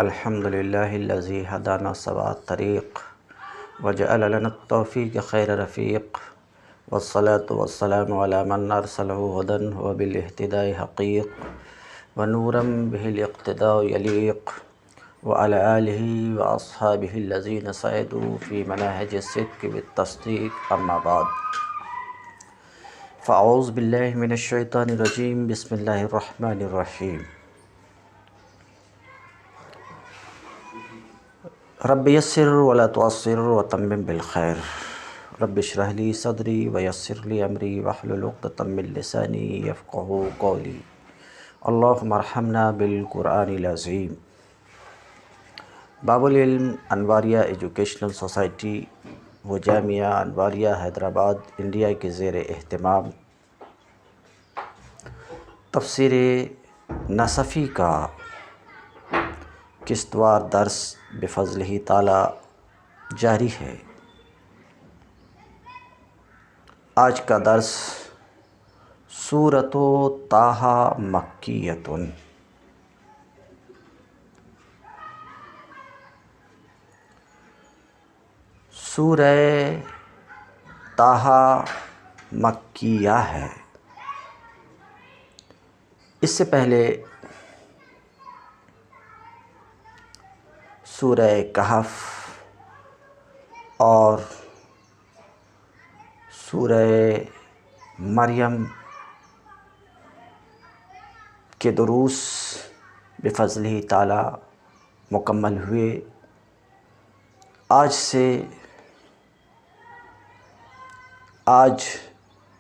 الحمد لله الذي هدانا سواء الطريق وجعل لنا التوفيق خير رفيق والصلاة والسلام على من أرسله هدى وبالاهتداء حقيق ونورا به الاقتداء يليق وعلى آله وأصحابه الذين سعدوا في مناهج الصدق بالتصديق أما بعد فأعوذ بالله من الشيطان الرجيم بسم الله الرحمن الرحيم رب یسر ولا تعسر وتمم بالخیر رب اشرح لی صدری ویسر لی امری واحلل عقدۃ من لسانی یفقہوا قولی اللہم ارحمنا بالقرآن العظیم۔ باب العلم انواریہ ایجوکیشنل سوسائٹی و جامعہ انواریہ حیدرآباد انڈیا کے زیر اہتمام تفسیر نصفی کا قسطوار درس بفضلہ تعالی جاری ہے۔ آج کا درس سورۃ طٰہٰ مکیۃ۔ سورہ طٰہٰ مکیہ ہے۔ اس سے پہلے سورہ کہف اور سورہ مریم کے دروس بفضلہ تعالی مکمل ہوئے۔ آج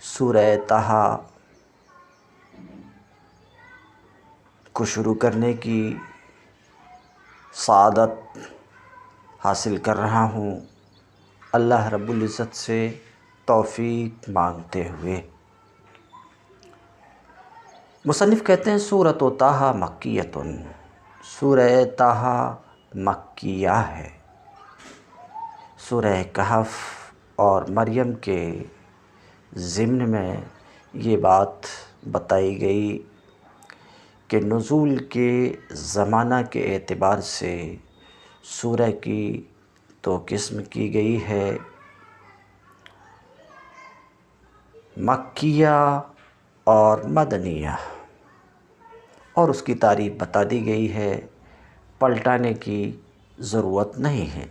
سورہ طٰہٰ کو شروع کرنے کی سعادت حاصل کر رہا ہوں، اللہ رب العزت سے توفیق مانگتے ہوئے۔ مصنف کہتے ہیں سورۃ طٰہٰ مکیۃ، سورہ طٰہٰ مکیہ ہے۔ سورہ کہف اور مریم کے ضمن میں یہ بات بتائی گئی کہ نزول کے زمانہ کے اعتبار سے سورہ کی دو قسم کی گئی ہے، مکیہ اور مدنیہ، اور اس کی تعریف بتا دی گئی ہے، پلٹانے کی ضرورت نہیں ہے۔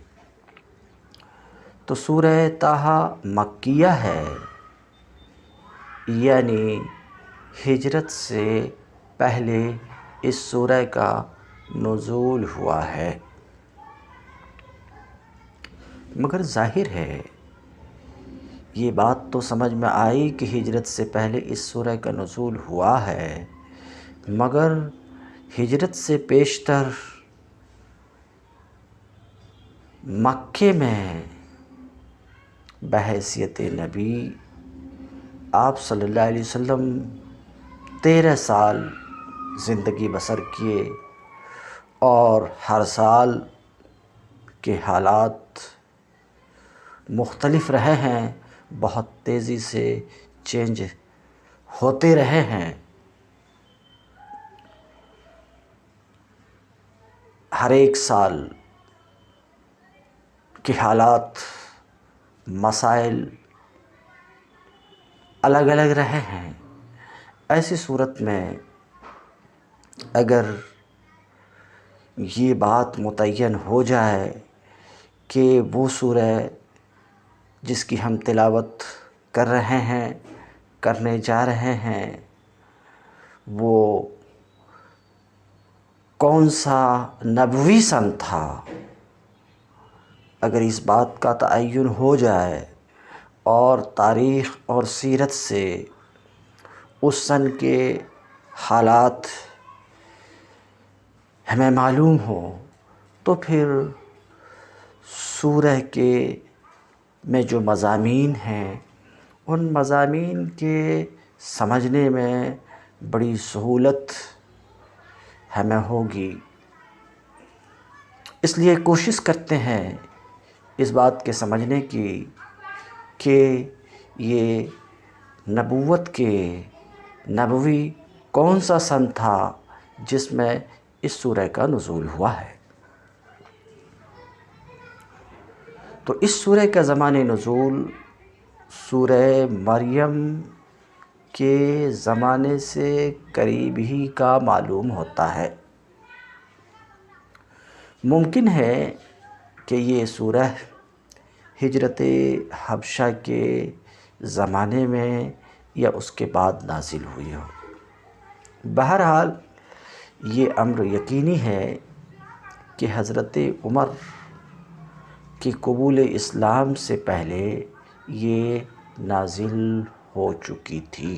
تو سورہ طٰہٰ مکیہ ہے، یعنی ہجرت سے پہلے اس سورہ کا نزول ہوا ہے۔ مگر ظاہر ہے یہ بات تو سمجھ میں آئی کہ ہجرت سے پہلے اس سورہ کا نزول ہوا ہے، مگر ہجرت سے پیشتر مکے میں بحیثیت نبی آپ صلی اللہ علیہ وسلم 13 سال زندگی بسر کیے، اور ہر سال کے حالات مختلف رہے ہیں، بہت تیزی سے چینج ہوتے رہے ہیں۔ ہر ایک سال کے حالات، مسائل الگ الگ رہے ہیں۔ ایسی صورت میں اگر یہ بات متعین ہو جائے کہ وہ سورہ جس کی ہم تلاوت کر رہے ہیں، کرنے جا رہے ہیں، وہ کون سا نبوی سن تھا، اگر اس بات کا تعین ہو جائے اور تاریخ اور سیرت سے اس سن کے حالات ہمیں معلوم ہو، تو پھر سورہ کے میں جو مضامین ہیں ان مضامین کے سمجھنے میں بڑی سہولت ہمیں ہوگی۔ اس لیے کوشش کرتے ہیں اس بات کے سمجھنے کی کہ یہ نبوت کے نبوی کون سا سن تھا جس میں اس سورہ کا نزول ہوا ہے۔ تو اس سورہ کا زمان نزول سورہ مریم کے زمانے سے قریب ہی کا معلوم ہوتا ہے۔ ممکن ہے کہ یہ سورہ ہجرت حبشہ کے زمانے میں یا اس کے بعد نازل ہوئی ہو۔ بہرحال یہ امر یقینی ہے کہ حضرت عمر کی قبول اسلام سے پہلے یہ نازل ہو چکی تھی۔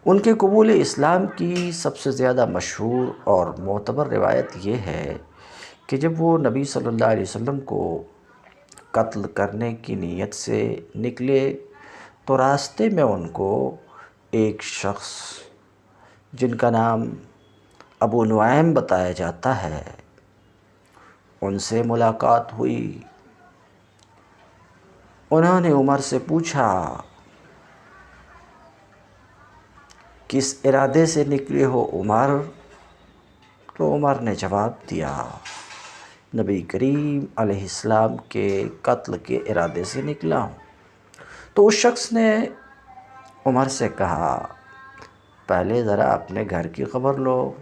ان کے قبول اسلام کی سب سے زیادہ مشہور اور معتبر روایت یہ ہے کہ جب وہ نبی صلی اللہ علیہ وسلم کو قتل کرنے کی نیت سے نکلے تو راستے میں ان کو ایک شخص جن کا نام ابو نعیم بتایا جاتا ہے، ان سے ملاقات ہوئی۔ انہوں نے عمر سے پوچھا، کس ارادے سے نکلے ہو عمر؟ تو عمر نے جواب دیا، نبی کریم علیہ السلام کے قتل کے ارادے سے نکلا ہوں۔ تو اس شخص نے عمر سے کہا، پہلے ذرا اپنے گھر کی خبر لو،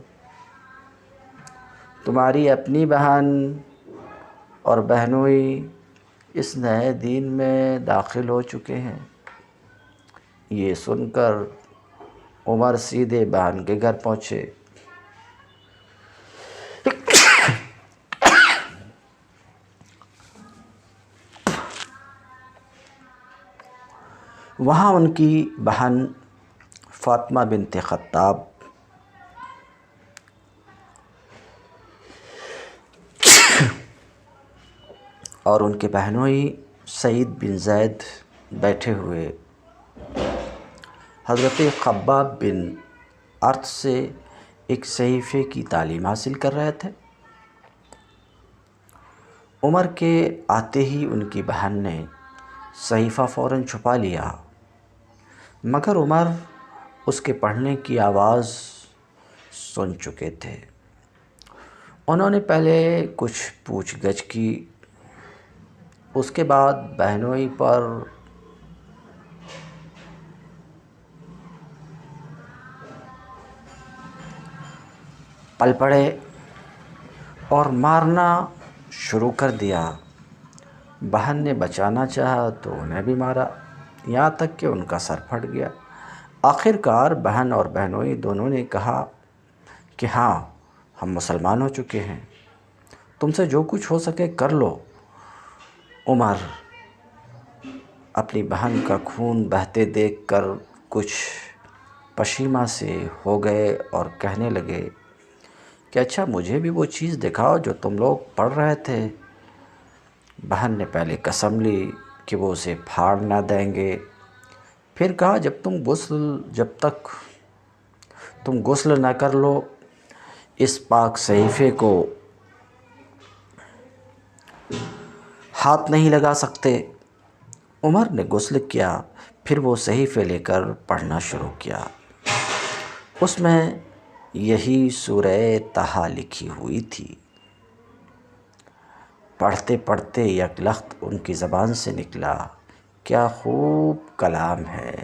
تمہاری اپنی بہن اور بہنوئی اس نئے دین میں داخل ہو چکے ہیں۔ یہ سن کر عمر سیدھے بہن کے گھر پہنچے۔ وہاں ان کی بہن فاطمہ بنت خطاب اور ان کے بہنوئی سعید بن زید بیٹھے ہوئے حضرت خباب بن ارت سے ایک صحیفے کی تعلیم حاصل کر رہے تھے۔ عمر کے آتے ہی ان کی بہن نے صحیفہ فوراً چھپا لیا، مگر عمر اس کے پڑھنے کی آواز سن چکے تھے۔ انہوں نے پہلے کچھ پوچھ گچھ کی، اس کے بعد بہنوئی پر پل پڑے اور مارنا شروع کر دیا۔ بہن نے بچانا چاہا تو انہیں بھی مارا، یہاں تک کہ ان کا سر پھٹ گیا۔ آخر کار بہن اور بہنوئی دونوں نے کہا کہ ہاں، ہم مسلمان ہو چکے ہیں، تم سے جو کچھ ہو سکے کر لو۔ عمر اپنی بہن کا خون بہتے دیکھ کر کچھ پشیماں سے ہو گئے اور کہنے لگے کہ اچھا مجھے بھی وہ چیز دکھاؤ جو تم لوگ پڑھ رہے تھے۔ بہن نے پہلے قسم لی کہ وہ اسے پھاڑ نہ دیں گے، پھر کہا جب تک تم غسل نہ کر لو اس پاک صحیفے کو ہاتھ نہیں لگا سکتے۔ عمر نے غسل کیا، پھر وہ صحیفے لے کر پڑھنا شروع کیا۔ اس میں یہی سورہ طٰہٰ لکھی ہوئی تھی۔ پڑھتے پڑھتے یک لخت ان کی زبان سے نکلا، کیا خوب کلام ہے۔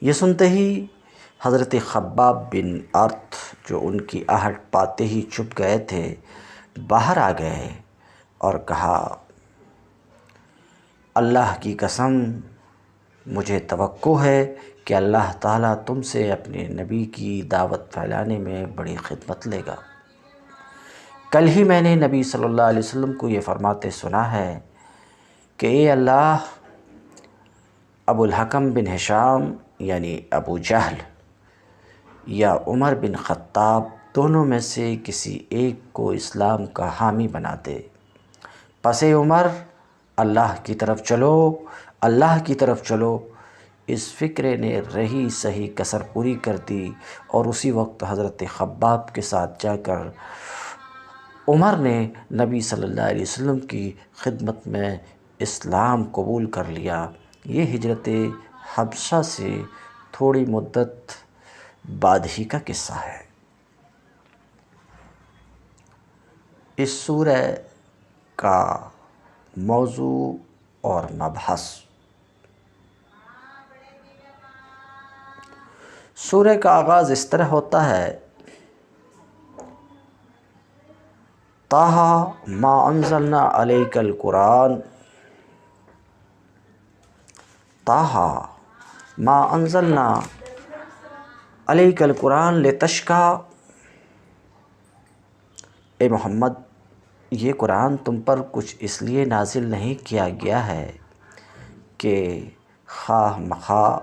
یہ سنتے ہی حضرت خباب بن ارت جو ان کی آہٹ پاتے ہی چھپ گئے تھے، باہر آ گئے اور کہا، اللہ کی قسم مجھے توقع ہے کہ اللہ تعالیٰ تم سے اپنے نبی کی دعوت پھیلانے میں بڑی خدمت لے گا۔ کل ہی میں نے نبی صلی اللہ علیہ وسلم کو یہ فرماتے سنا ہے کہ اے اللہ، ابو الحکم بن ہشام یعنی ابو جہل یا عمر بن خطاب دونوں میں سے کسی ایک کو اسلام کا حامی بنا دے۔ پس اے عمر، اللہ کی طرف چلو، اللہ کی طرف چلو۔ اس فکرے نے رہی صحیح کسر پوری کر دی اور اسی وقت حضرت خباب کے ساتھ جا کر عمر نے نبی صلی اللہ علیہ وسلم کی خدمت میں اسلام قبول کر لیا۔ یہ ہجرت حبشہ سے تھوڑی مدت بعد ہی کا قصہ ہے۔ اس سورہ کا موضوع اور مبحث۔ سورہ کا آغاز اس طرح ہوتا ہے: طٰہٰ ما انزلنا علیک القرآن، طٰہٰ ما انزلنا علیک القرآن لتشقیٰ۔ اے محمد، یہ قرآن تم پر کچھ اس لیے نازل نہیں کیا گیا ہے کہ خواہ مخواہ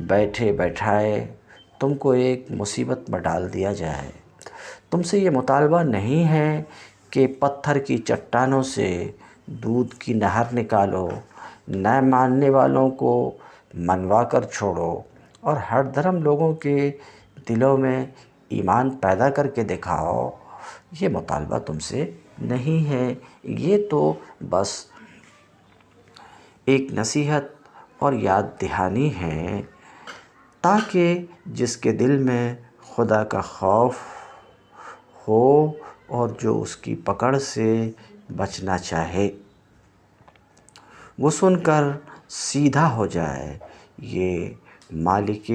بیٹھے بیٹھائے تم کو ایک مصیبت میں ڈال دیا جائے۔ تم سے یہ مطالبہ نہیں ہے کہ پتھر کی چٹانوں سے دودھ کی نہر نکالو، نہ ماننے والوں کو منوا کر چھوڑو اور ہر دھرم لوگوں کے دلوں میں ایمان پیدا کر کے دکھاؤ۔ یہ مطالبہ تم سے نہیں ہے، یہ تو بس ایک نصیحت اور یاد دہانی ہے تاکہ جس کے دل میں خدا کا خوف ہو اور جو اس کی پکڑ سے بچنا چاہے وہ سن کر سیدھا ہو جائے۔ یہ مالک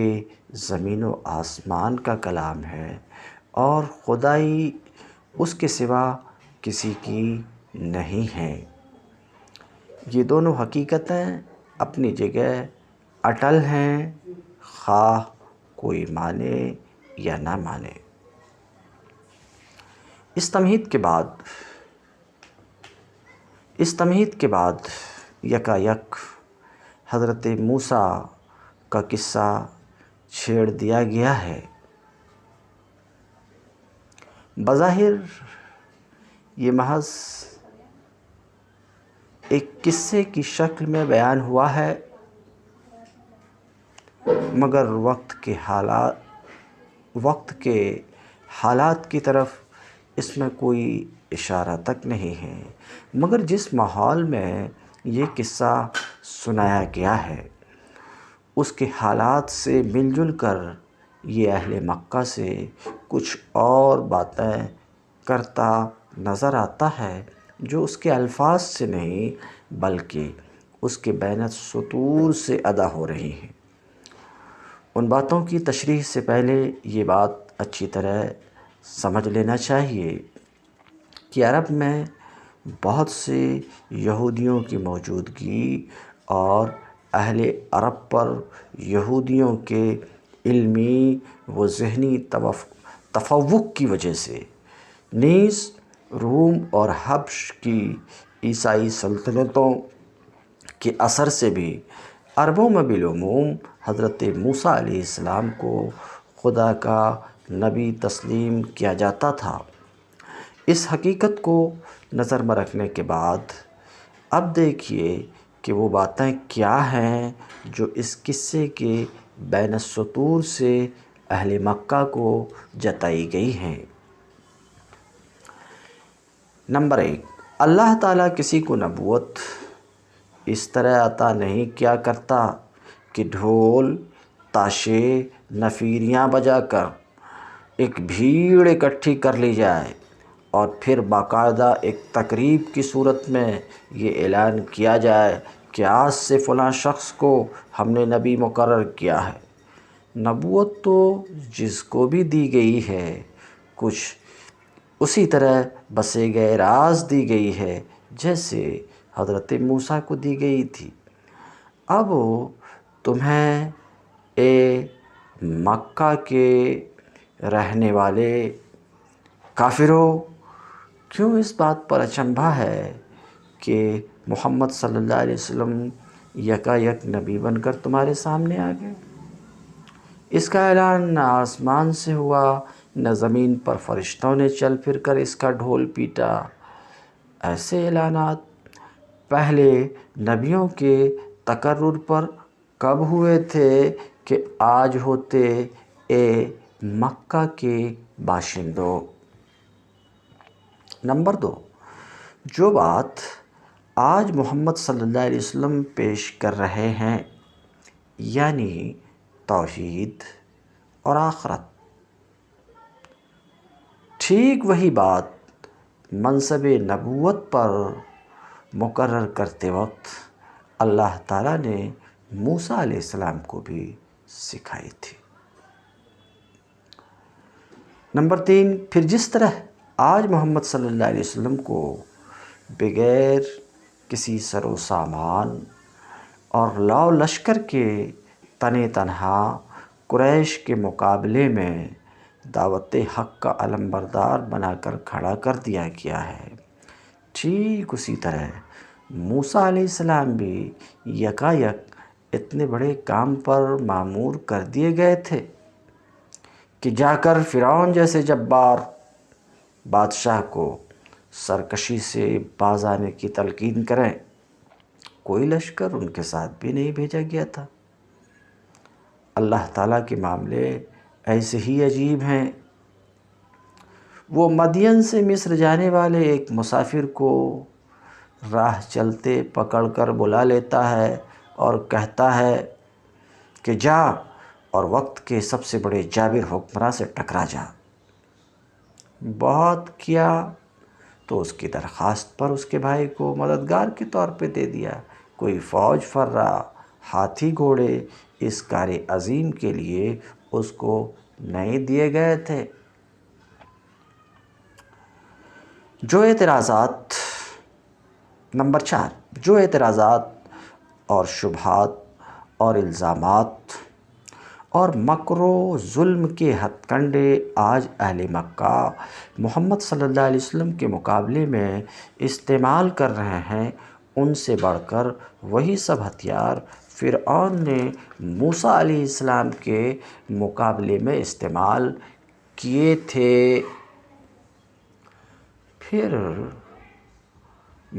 زمین و آسمان کا کلام ہے اور خدائی اس کے سوا کسی کی نہیں ہے۔ یہ دونوں حقیقتیں اپنی جگہ اٹل ہیں، خواہ کوئی مانے یا نہ مانے۔ اس تمہید کے بعد یکایک حضرت موسیٰ کا قصہ چھیڑ دیا گیا ہے۔ بظاہر یہ محض ایک قصے کی شکل میں بیان ہوا ہے، مگر وقت کے حالات کی طرف اس میں کوئی اشارہ تک نہیں ہے۔ مگر جس ماحول میں یہ قصہ سنایا گیا ہے اس کے حالات سے مل جل کر یہ اہل مکہ سے کچھ اور باتیں کرتا نظر آتا ہے جو اس کے الفاظ سے نہیں بلکہ اس کے بین السطور سے ادا ہو رہی ہیں۔ ان باتوں کی تشریح سے پہلے یہ بات اچھی طرح سمجھ لینا چاہیے کہ عرب میں بہت سے یہودیوں کی موجودگی اور اہل عرب پر یہودیوں کے علمی و ذہنی تفوق کی وجہ سے، نیز روم اور حبش کی عیسائی سلطنتوں کے اثر سے بھی عربوں میں بالعموم حضرت موسیٰ علیہ السلام کو خدا کا نبی تسلیم کیا جاتا تھا۔ اس حقیقت کو نظر میں رکھنے کے بعد اب دیکھیے کہ وہ باتیں کیا ہیں جو اس قصے کے بین السطور سے اہل مکہ کو جتائی گئی ہیں۔ نمبر 1، اللہ تعالیٰ کسی کو نبوت اس طرح عطا نہیں کیا کرتا کہ ڈھول، تاشے، نفیریاں بجا کر ایک بھیڑ اکٹھی کر لی جائے اور پھر باقاعدہ ایک تقریب کی صورت میں یہ اعلان کیا جائے کہ آج سے فلاں شخص کو ہم نے نبی مقرر کیا ہے۔ نبوت تو جس کو بھی دی گئی ہے کچھ اسی طرح بسے گئے راز دی گئی ہے جیسے حضرت موسیٰ کو دی گئی تھی۔ اب تمہیں اے مکہ کے رہنے والے کافروں، کیوں اس بات پر اچنبھا ہے کہ محمد صلی اللہ علیہ وسلم یکایک نبی بن کر تمہارے سامنے آ گئے؟ اس کا اعلان نہ آسمان سے ہوا، نہ زمین پر فرشتوں نے چل پھر کر اس کا ڈھول پیٹا۔ ایسے اعلانات پہلے نبیوں کے تقرر پر کب ہوئے تھے کہ آج ہوتے اے مکہ کے باشندوں؟ نمبر 2، جو بات آج محمد صلی اللہ علیہ وسلم پیش کر رہے ہیں یعنی توحید اور آخرت، ٹھیک وہی بات منصب نبوت پر مقرر کرتے وقت اللہ تعالیٰ نے موسیٰ علیہ السلام کو بھی سکھائی تھی۔ نمبر 3، پھر جس طرح آج محمد صلی اللہ علیہ وسلم کو بغیر کسی سر و سامان اور لاؤ لشکر کے تنے تنہا قریش کے مقابلے میں دعوت حق کا علم بردار بنا کر کھڑا کر دیا گیا ہے، ٹھیک اسی طرح موسیٰ علیہ السلام بھی یکایک اتنے بڑے کام پر مامور کر دیے گئے تھے کہ جا کر فرعون جیسے جبار بادشاہ کو سرکشی سے باز آنے کی تلقین کریں۔ کوئی لشکر ان کے ساتھ بھی نہیں بھیجا گیا تھا۔ اللہ تعالیٰ کے معاملے ایسے ہی عجیب ہیں۔ وہ مدین سے مصر جانے والے ایک مسافر کو راہ چلتے پکڑ کر بلا لیتا ہے اور کہتا ہے کہ جا اور وقت کے سب سے بڑے جابر حکمراں سے ٹکرا جا۔ بہت کیا تو اس کی درخواست پر اس کے بھائی کو مددگار کے طور پہ دے دیا۔ کوئی فوج فرہ، ہاتھی گھوڑے اس کار عظیم کے لیے اس کو نہیں دیے گئے تھے۔ نمبر 4، جو اعتراضات اور شبہات اور الزامات اور مکر و ظلم کے ہتھ کنڈے آج اہل مکہ محمد صلی اللہ علیہ وسلم کے مقابلے میں استعمال کر رہے ہیں، ان سے بڑھ کر وہی سب ہتھیار فرعون نے موسیٰ علیہ السلام کے مقابلے میں استعمال کیے تھے۔ پھر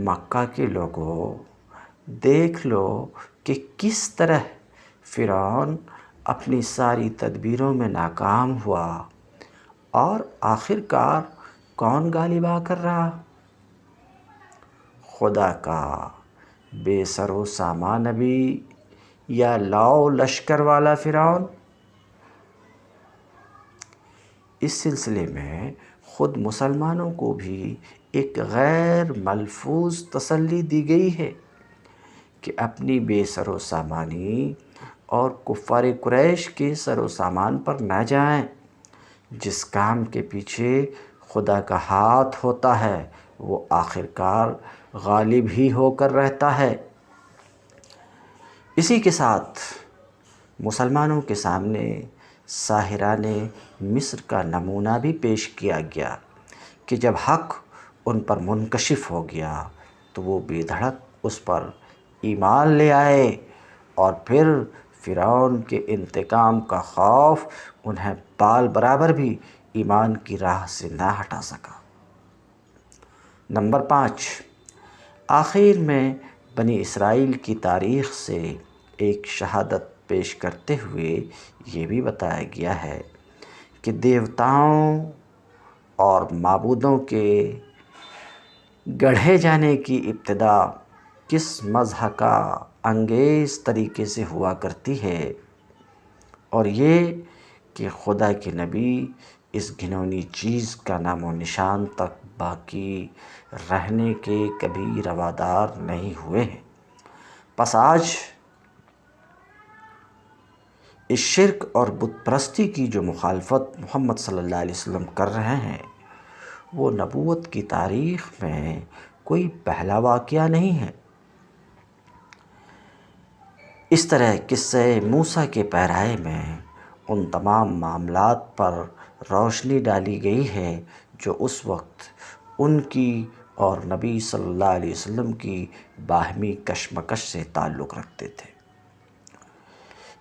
مکہ کے لوگوں، دیکھ لو کہ کس طرح فرعون اپنی ساری تدبیروں میں ناکام ہوا اور آخر کار کون غالب آ کر رہا؟ خدا کا بے سر و سامان نبی یا لاؤ لشکر والا فرعون؟ اس سلسلے میں خود مسلمانوں کو بھی ایک غیر ملفوظ تسلی دی گئی ہے کہ اپنی بے سر و سامانی اور کفار قریش کے سر و سامان پر نہ جائیں۔ جس کام کے پیچھے خدا کا ہاتھ ہوتا ہے وہ آخرکار غالب ہی ہو کر رہتا ہے۔ اسی کے ساتھ مسلمانوں کے سامنے ساحران مصر کا نمونہ بھی پیش کیا گیا کہ جب حق ان پر منکشف ہو گیا تو وہ بے دھڑک اس پر ایمان لے آئے، اور پھر فرعون کے انتقام کا خوف انہیں بال برابر بھی ایمان کی راہ سے نہ ہٹا سکا۔ نمبر 5، آخر میں بنی اسرائیل کی تاریخ سے ایک شہادت پیش کرتے ہوئے یہ بھی بتایا گیا ہے کہ دیوتاؤں اور معبودوں کے گڑھے جانے کی ابتدا کس مضحکہ انگیز طریقے سے ہوا کرتی ہے، اور یہ کہ خدا کے نبی اس گھنونی چیز کا نام و نشان تک باقی رہنے کے کبھی روادار نہیں ہوئے ہیں۔ پس آج اس شرک اور بت پرستی کی جو مخالفت محمد صلی اللہ علیہ وسلم کر رہے ہیں وہ نبوت کی تاریخ میں کوئی پہلا واقعہ نہیں ہے۔ اس طرح قصہ موسیٰ کے پیرائے میں ان تمام معاملات پر روشنی ڈالی گئی ہے جو اس وقت ان کی اور نبی صلی اللہ علیہ وسلم کی باہمی کشمکش سے تعلق رکھتے تھے۔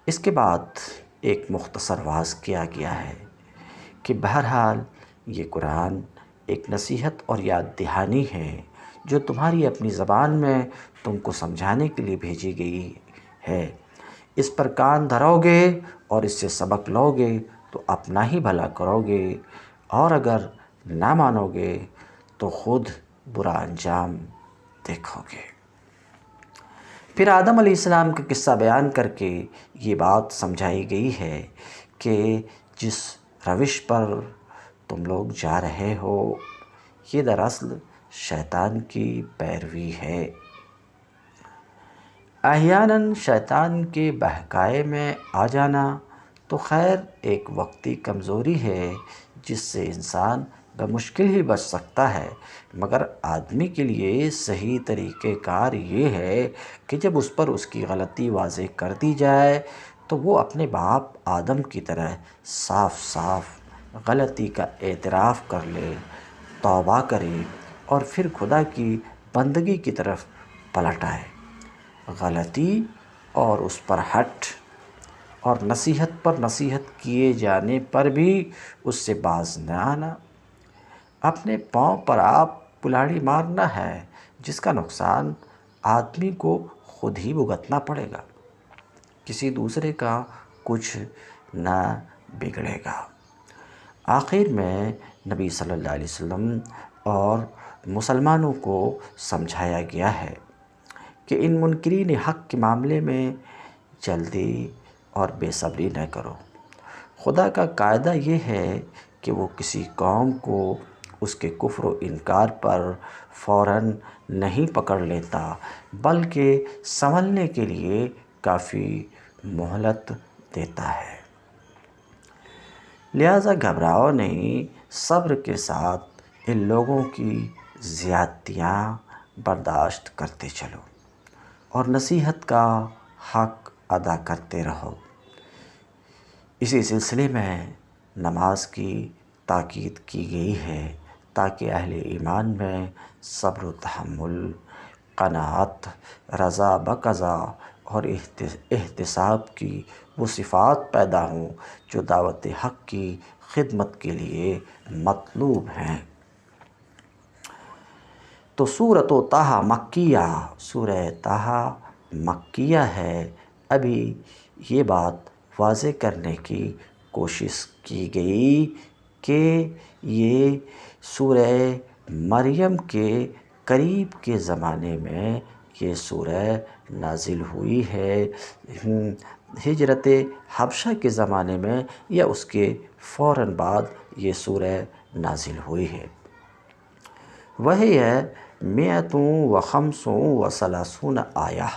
اس کے بعد ایک مختصر واضح کیا گیا ہے کہ بہرحال یہ قرآن ایک نصیحت اور یاد دہانی ہے جو تمہاری اپنی زبان میں تم کو سمجھانے کے لیے بھیجی گئی ہے۔ اس پر کان دھرو گے اور اس سے سبق لو گے تو اپنا ہی بھلا کرو گے، اور اگر نہ مانو گے تو خود برا انجام دیکھو گے۔ پھر آدم علیہ السلام کا قصہ بیان کر کے یہ بات سمجھائی گئی ہے کہ جس روش پر تم لوگ جا رہے ہو یہ دراصل شیطان کی پیروی ہے۔ احیاناً شیطان کے بہکائے میں آ جانا تو خیر ایک وقتی کمزوری ہے جس سے انسان بمشکل ہی بچ سکتا ہے، مگر آدمی کے لیے صحیح طریقہ کار یہ ہے کہ جب اس پر اس کی غلطی واضح کر دی جائے تو وہ اپنے باپ آدم کی طرح صاف صاف غلطی کا اعتراف کر لے، توبہ کرے اور پھر خدا کی بندگی کی طرف پلٹ آئے۔ غلطی اور اس پر ہٹ اور نصیحت پر نصیحت کیے جانے پر بھی اس سے باز نہ آنا، اپنے پاؤں پر آپ کلاڑی مارنا ہے جس کا نقصان آدمی کو خود ہی بھگتنا پڑے گا، کسی دوسرے کا کچھ نہ بگڑے گا۔ آخر میں نبی صلی اللہ علیہ وسلم اور مسلمانوں کو سمجھایا گیا ہے کہ ان منکرین حق کے معاملے میں جلدی اور بے صبری نہ کرو۔ خدا کا قاعدہ یہ ہے کہ وہ کسی قوم کو اس کے کفر و انکار پر فوراً نہیں پکڑ لیتا، بلکہ سنبھلنے کے لیے کافی مہلت دیتا ہے۔ لہٰذا گھبراؤ نہیں، صبر کے ساتھ ان لوگوں کی زیادتیاں برداشت کرتے چلو اور نصیحت کا حق ادا کرتے رہو۔ اسی سلسلے میں نماز کی تاکید کی گئی ہے تاکہ اہل ایمان میں صبر و تحمل، قناعت، رضا بقضا اور احتساب کی وہ صفات پیدا ہوں جو دعوت حق کی خدمت کے لیے مطلوب ہیں۔ تو سورۃ طٰہٰ مکیہ، سورہ طٰہٰ مکیہ ہے۔ ابھی یہ بات واضح کرنے کی کوشش کی گئی کہ یہ سورہ مریم کے قریب کے زمانے میں یہ سورہ نازل ہوئی ہے، ہجرت حبشہ کے زمانے میں یا اس کے فوراً بعد یہ سورہ نازل ہوئی ہے۔ وہی ہے 135 آیہ۔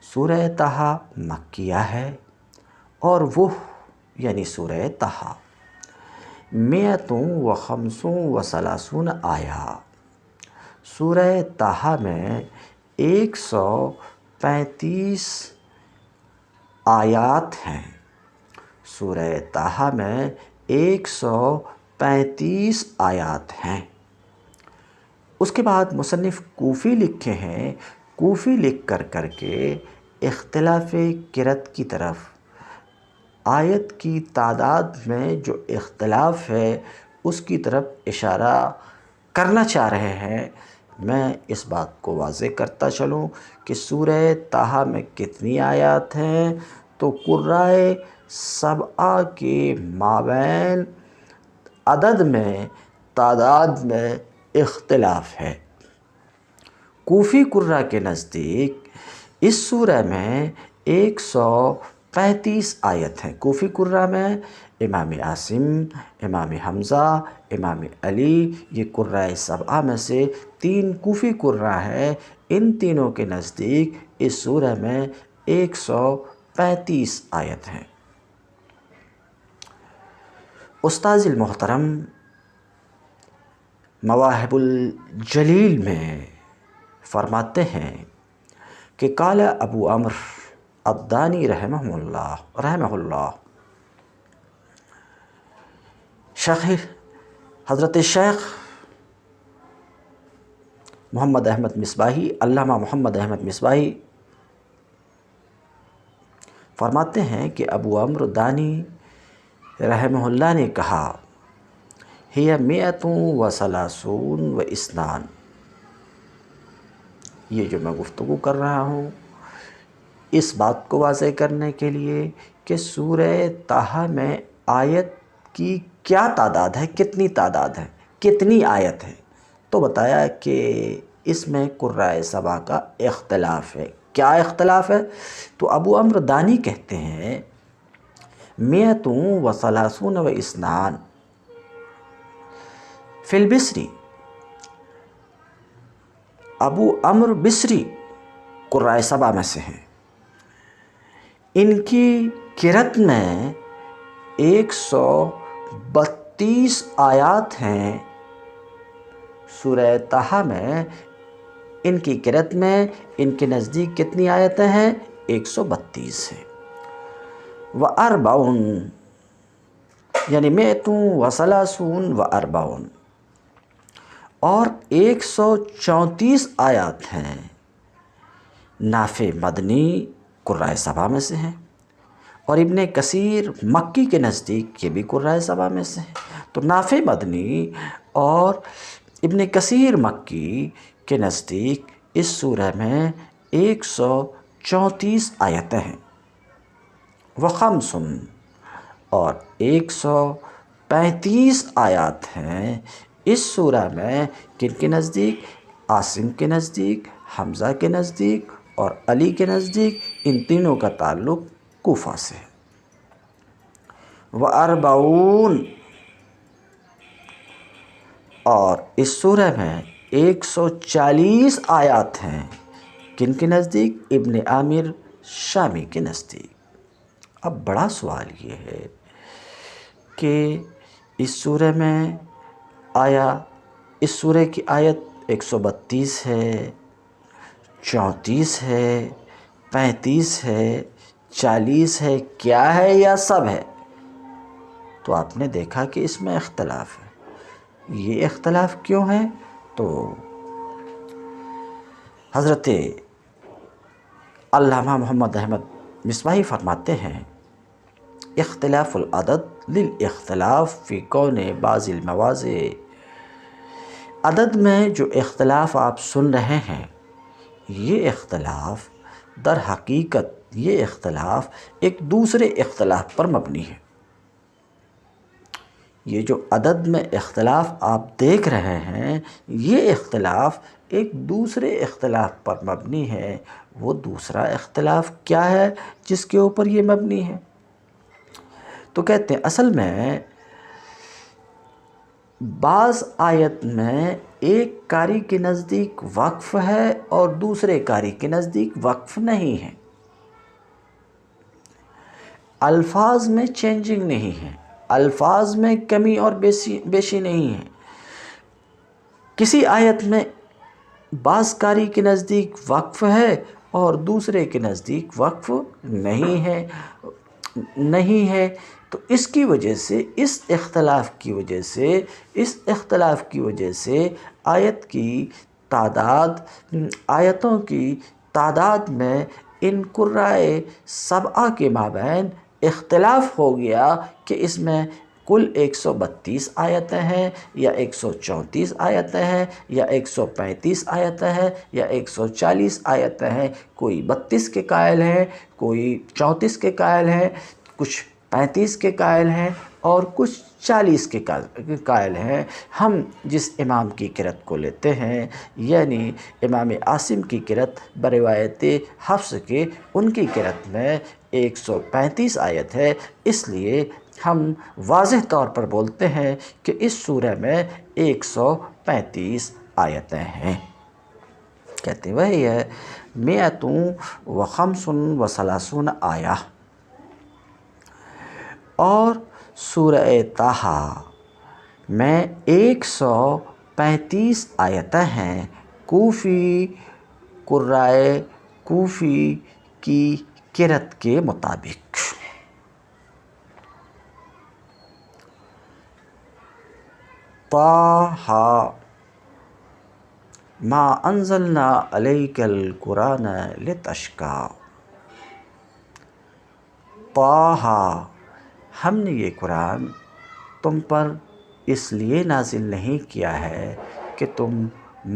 سورہ طٰہٰ مکیہ ہے اور وہ یعنی سورہ طٰہٰ 135 آیہ۔ سورہ طٰہٰ میں 135 آیات ہیں۔ سورہ طٰہٰ میں 135 آیات ہیں۔ اس کے بعد مصنف کوفی لکھے ہیں، کوفی لکھ کر کے اختلاف قرأت کی طرف، آیت کی تعداد میں جو اختلاف ہے اس کی طرف اشارہ کرنا چاہ رہے ہیں۔ میں اس بات کو واضح کرتا چلوں کہ سورہ طٰہٰ میں کتنی آیات ہیں، تو قرائے سبعہ کے مابین عدد میں، تعداد میں اختلاف ہے۔ کوفی قراء کے نزدیک اس سورہ میں 135 آیت ہیں۔ کوفی قراء میں امام عاصم، امام حمزہ، امام علی، یہ قراء سبعہ میں سے 3 کوفی قراء ہیں۔ ان تینوں کے نزدیک اس سورہ میں 135 آیت ہیں۔ استاذ المحترم مواہب الجلیل میں فرماتے ہیں کہ قال ابو عمرو الدانی رحمہ اللہ، حضرت شیخ محمد احمد مصباحی، علامہ محمد احمد مصباحی فرماتے ہیں کہ ابو عمرو دانی رحمہ اللہ نے کہا، ہی 132، یہ جو میں گفتگو کر رہا ہوں اس بات کو واضح کرنے کے لیے کہ سورہ طٰہٰ میں آیت کی کیا تعداد ہے، کتنی تعداد ہے، کتنی آیت ہے، تو بتایا کہ اس میں قراء سبعہ کا اختلاف ہے۔ کیا اختلاف ہے؟ تو ابو عمرو دانی کہتے ہیں 132، فی البصری، ابو عمرو بصری قرائے سبع میں سے ہیں، ان کی قرأت میں 132 آیات ہیں۔ سورہ طٰہٰ میں ان کی قرأت میں ان کے نزدیک کتنی آیتیں ہیں؟ 132 ہیں۔ وَأَرْبَعٌ یعنی مئتٌ وثلاثون وَأَرْبَعٌ، اور 134 آیات ہیں۔ نافع مدنی قرائے سبع میں سے ہیں، اور ابن کثیر مکی کے نزدیک یہ بھی قرائے سبع میں سے ہیں۔ تو نافع مدنی اور ابن کثیر مکی کے نزدیک اس سورہ میں 134 آیتیں ہیں۔ وخمس، اور 135 آیات ہیں اس سورہ میں، کن کے نزدیک؟ عاصم کے نزدیک، حمزہ کے نزدیک اور علی کے نزدیک، ان تینوں کا تعلق کوفہ سے ہے۔ وَأَرْبَعُونَ، اور اس سورہ میں 140 آیات ہیں، کن کے نزدیک؟ ابن عامر شامی کے نزدیک۔ اب بڑا سوال یہ ہے کہ اس سورہ میں آیا اس سورہ کی آیت 132 ہے، 34 ہے، 35 ہے، 40 ہے، کیا ہے یا سب ہے؟ تو آپ نے دیکھا کہ اس میں اختلاف ہے۔ یہ اختلاف کیوں ہے؟ تو حضرت علامہ محمد احمد مصباحی فرماتے ہیں، اختلاف العدد للاختلاف فی کون بعض المواضع، عدد میں جو اختلاف آپ سن رہے ہیں، یہ اختلاف در حقیقت یہ اختلاف ایک دوسرے اختلاف پر مبنی ہے۔ یہ جو عدد میں اختلاف آپ دیکھ رہے ہیں، یہ اختلاف ایک دوسرے اختلاف پر مبنی ہے۔ وہ دوسرا اختلاف کیا ہے جس کے اوپر یہ مبنی ہے؟ تو کہتے ہیں اصل میں بعض آیت میں ایک قاری کے نزدیک وقف ہے اور دوسرے قاری کے نزدیک وقف نہیں ہے۔ الفاظ میں چینجنگ نہیں ہے، الفاظ میں کمی اور بیشی نہیں ہے۔ کسی آیت میں بعض قاری کے نزدیک وقف ہے اور دوسرے کے نزدیک وقف نہیں ہے، تو اس کی وجہ سے اس اختلاف کی وجہ سے آیتوں کی تعداد میں ان قرائے سبعہ کے مابین اختلاف ہو گیا کہ اس میں کل 132 آیتیں ہیں یا 134 آیتیں ہیں یا 135 آیتیں ہیں یا 140 آیتیں ہیں۔ کوئی 32 کے قائل ہیں، کوئی 34 کے قائل ہیں، کچھ 35 کے قائل ہیں اور کچھ 40 کے قائل ہیں۔ ہم جس امام کی قرأت کو لیتے ہیں، یعنی امام عاصم کی قرأت بروایت حفص کے، ان کی قرأت میں 135 آیت ہے، اس لیے ہم واضح طور پر بولتے ہیں کہ اس سورہ میں 135 آیتیں ہیں۔ کہتے ہیں وہی ہے مئۃ وخمس وثلاثون آیہ۔ اور سورہ طٰہٰ میں 135 آیتیں ہیں، قرائے کوفی کی قرأت کے مطابق۔ طٰہٰ ما انزلنا علیک القرآن لتشقیٰ، طٰہٰ ہم نے یہ قرآن تم پر اس لیے نازل نہیں کیا ہے کہ تم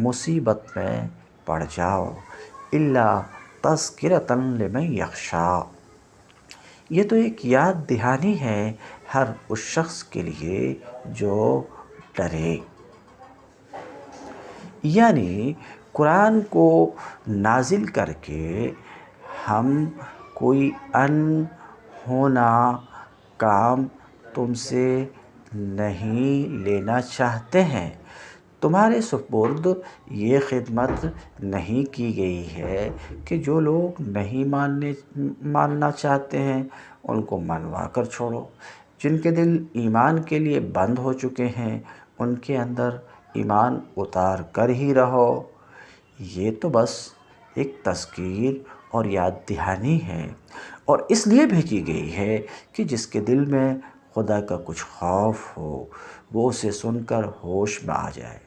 مصیبت میں پڑ جاؤ، الا تذکرۃ لمن یخشیٰ، یہ تو ایک یاد دہانی ہے ہر اس شخص کے لیے جو ڈرے۔ یعنی قرآن کو نازل کر کے ہم کوئی ہونا کام تم سے نہیں لینا چاہتے ہیں، تمہارے سپرد یہ خدمت نہیں کی گئی ہے کہ جو لوگ نہیں ماننا چاہتے ہیں ان کو منوا کر چھوڑو، جن کے دل ایمان کے لیے بند ہو چکے ہیں ان کے اندر ایمان اتار کر ہی رہو۔ یہ تو بس ایک تذکیر اور یاد دہانی ہے، اور اس لیے بھیجی گئی ہے کہ جس کے دل میں خدا کا کچھ خوف ہو وہ اسے سن کر ہوش میں آ جائے۔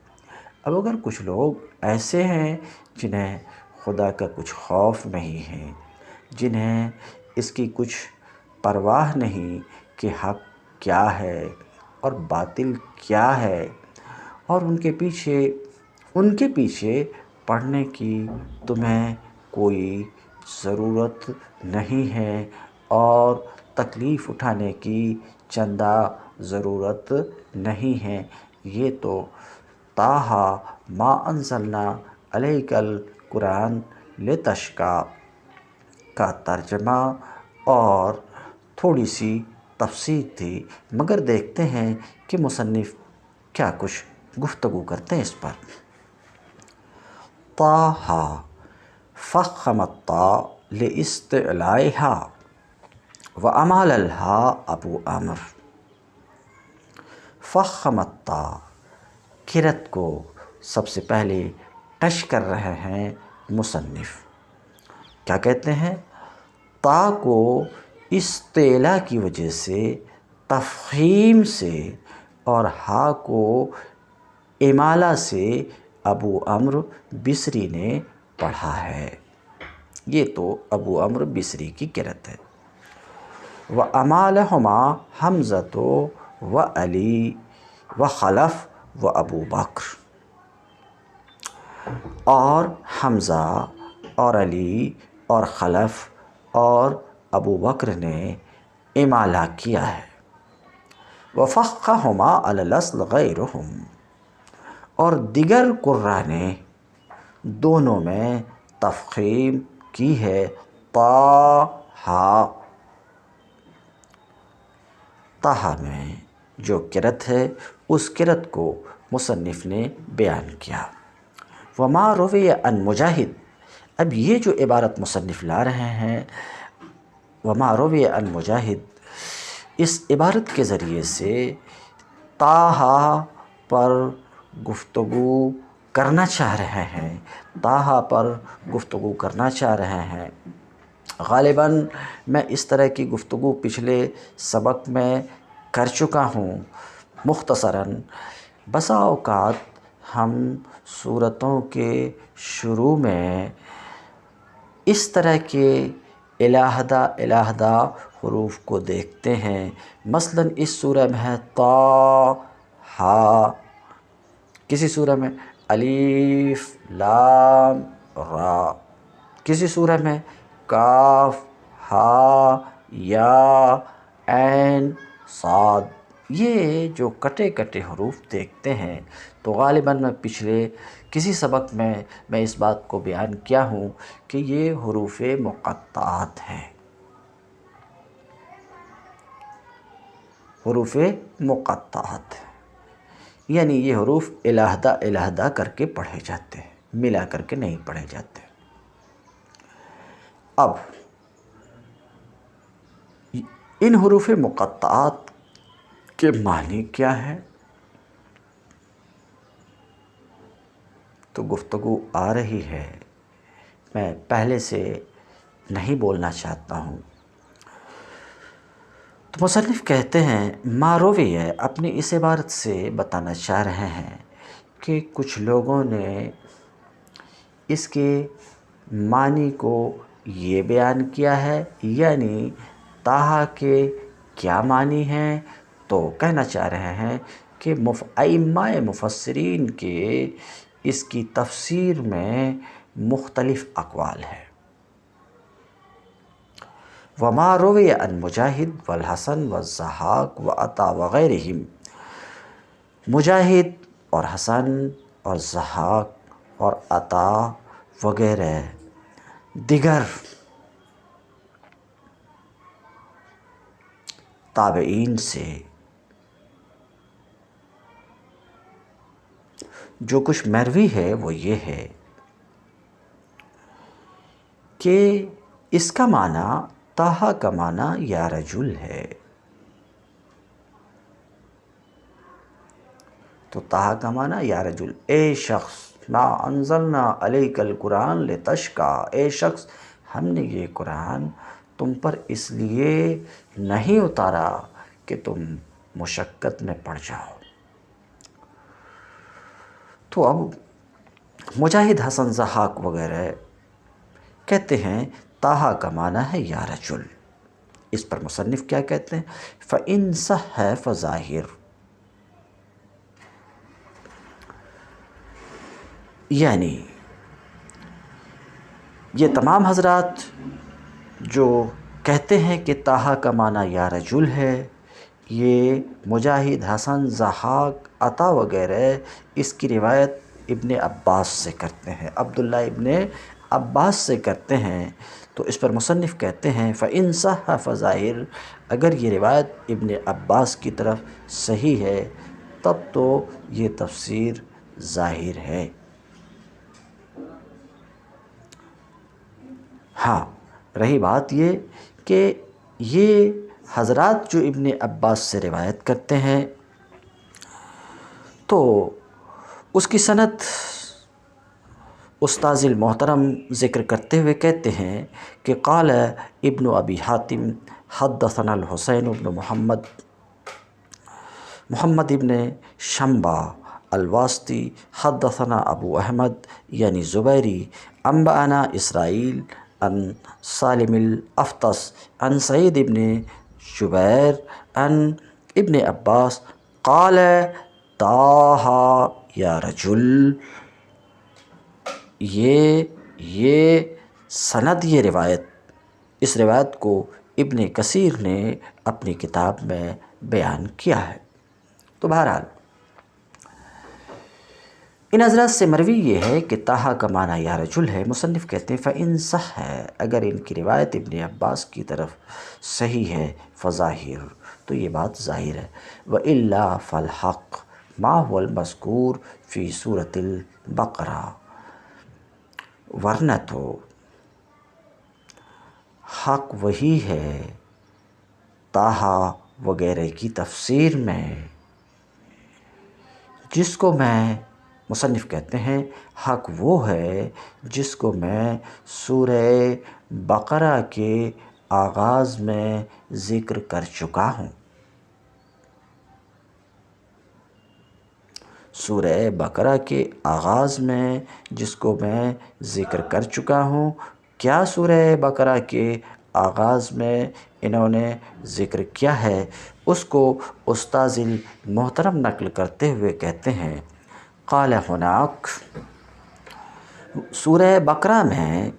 اب اگر کچھ لوگ ایسے ہیں جنہیں خدا کا کچھ خوف نہیں ہے، جنہیں اس کی کچھ پرواہ نہیں کہ حق کیا ہے اور باطل کیا ہے، اور ان کے پیچھے پڑھنے کی تمہیں کوئی ضرورت نہیں ہے اور تکلیف اٹھانے کی چندہ ضرورت نہیں ہے۔ یہ تو طٰہٰ ما انزلنا علیک القرآن لتشقیٰ کا ترجمہ اور تھوڑی سی تفسیر تھی، مگر دیکھتے ہیں کہ مصنف کیا کچھ گفتگو کرتے ہیں اس پر۔ طٰہٰ فخم الطاء لاستعلائها وأمال الهاء ابو عمر۔ فخم الطاء، کرت کو سب سے پہلے ٹچ کر رہے ہیں مصنف۔ کیا کہتے ہیں؟ تا کو استعلا کی وجہ سے، تفخیم سے، اور ہا کو امالہ سے ابو عمرو بصری نے پڑھا ہے۔ یہ تو ابو عمرو بصری کی قرأت ہے۔ وَأَمَالَهُمَا حَمْزَةُ وَعَلِي وَخَلَفُ وَأَبُو بَكْرَ، اور حمزہ اور علی اور خلف اور ابو بکر نے امالہ کیا ہے۔ وَفَخَّهُمَا عَلَى الْأَصْلِ غَيْرُهُمْ، اور دیگر قراء نے دونوں میں تفخیم کی ہے۔ طٰہٰ میں جو قرأت ہے اس قرأت کو مصنف نے بیان کیا۔ وما روی عن مجاہد، اب یہ جو عبارت مصنف لا رہے ہیں وما روی عن مجاہد، اس عبارت کے ذریعے سے طٰہٰ پر گفتگو کرنا چاہ رہے ہیں، طٰہٰ پر گفتگو کرنا چاہ رہے ہیں۔ غالباً میں اس طرح کی گفتگو پچھلے سبق میں کر چکا ہوں مختصراً۔ بسا اوقات ہم سورتوں کے شروع میں اس طرح کے علیحدہ حروف کو دیکھتے ہیں۔ مثلاً اس سورہ میں ہے طٰہٰ، کسی سورہ میں الف لام را، کسی سورہ میں کاف ہا یا عین صاد۔ یہ جو کٹے کٹے حروف دیکھتے ہیں تو غالباً میں پچھلے کسی سبق میں اس بات کو بیان کیا ہوں کہ یہ حروف مقطعات ہیں، حروف مقطعات، یعنی یہ حروف علیحدہ کر کے پڑھے جاتے ہیں، ملا کر کے نہیں پڑھے جاتے۔ اب ان حروف مقطعات کے معنی کیا ہے؟ تو گفتگو آ رہی ہے، میں پہلے سے نہیں بولنا چاہتا ہوں۔ تو مصنف کہتے ہیں ما روی ہے، اپنی اس عبارت سے بتانا چاہ رہے ہیں کہ کچھ لوگوں نے اس کے معنی کو یہ بیان کیا ہے، یعنی طٰہٰ کے کیا معنی ہیں، تو کہنا چاہ رہے ہیں کہ ائمہ مفسرین کے اس کی تفسیر میں مختلف اقوال ہے۔ وما روی عن مجاہد والحسن والضحاک وعطا وغیرہم، مجاہد اور حسن اور ضحاک اور عطا وغیرہ دیگر تابعین سے جو کچھ مروی ہے وہ یہ ہے کہ اس کا معنی طٰہٰ کا معنی یا رجل ہے. تو طٰہٰ کا معنی یا رجل، اے شخص، ما انزلنا علیک القرآن لتشقیٰ، اے شخص ہم نے یہ قرآن تم پر اس لیے نہیں اتارا کہ تم مشقت میں پڑ جاؤ. تو اب مجاہد، حسن ضحاک وغیرہ کہتے ہیں طٰہٰ کا معنی ہے یا رجل. اس پر مصنف کیا کہتے ہیں؟ فَإِن صَحَّ فَظَاہِر، یعنی یہ تمام حضرات جو کہتے ہیں کہ طٰہٰ کا معنی یا رجل ہے، یہ مجاہد، حسن، ضحاک، عطا وغیرہ اس کی روایت ابن عباس سے کرتے ہیں، عبداللہ ابن عباس سے کرتے ہیں. تو اس پر مصنف کہتے ہیں فَإِن صَحَّ فَظَاہِر، اگر یہ روایت ابن عباس کی طرف صحیح ہے تب تو یہ تفسیر ظاہر ہے. ہاں، رہی بات یہ کہ یہ حضرات جو ابن عباس سے روایت کرتے ہیں تو اس کی سند استاذ المحترم ذکر کرتے ہوئے کہتے ہیں کہ قال ابن ابی حاتم حدثنا الحسین ابن محمد ابن شنبہ الواسطی حدثنا ابو احمد یعنی زبیری انبأنا اسرائیل عن سالم الافطس عن سعید ابن جبیر عن ابن عباس قال طٰہٰ یا رجل. یہ سند، یہ روایت، اس روایت کو ابن کثیر نے اپنی کتاب میں بیان کیا ہے. تو بہرحال ان حضرات سے مروی یہ ہے کہ طٰہٰ کا معنی یا رجل ہے. مصنف کہتے ہیں فَإِن صَحَّ، اگر ان کی روایت ابن عباس کی طرف صحیح ہے، فظاہر، تو یہ بات ظاہر ہے. وَإِلَّا فَالْحَقُّ مَا هُوَ الْمَذْكُورُ فِي سُورَةِ الْبَقَرَةِ، ورنہ تو حق وہی ہے طٰہٰ وغیرہ کی تفسیر میں جس کو میں، مصنف کہتے ہیں حق وہ ہے جس کو میں سورہ بقرہ کے آغاز میں ذکر کر چکا ہوں. سورہ بقرہ کے آغاز میں جس کو میں ذکر کر چکا ہوں. کیا سورہ بقرہ کے آغاز میں انہوں نے ذکر کیا ہے، اس کو استاذ محترم نقل کرتے ہوئے کہتے ہیں قال ہناک، سورہ بقرہ میں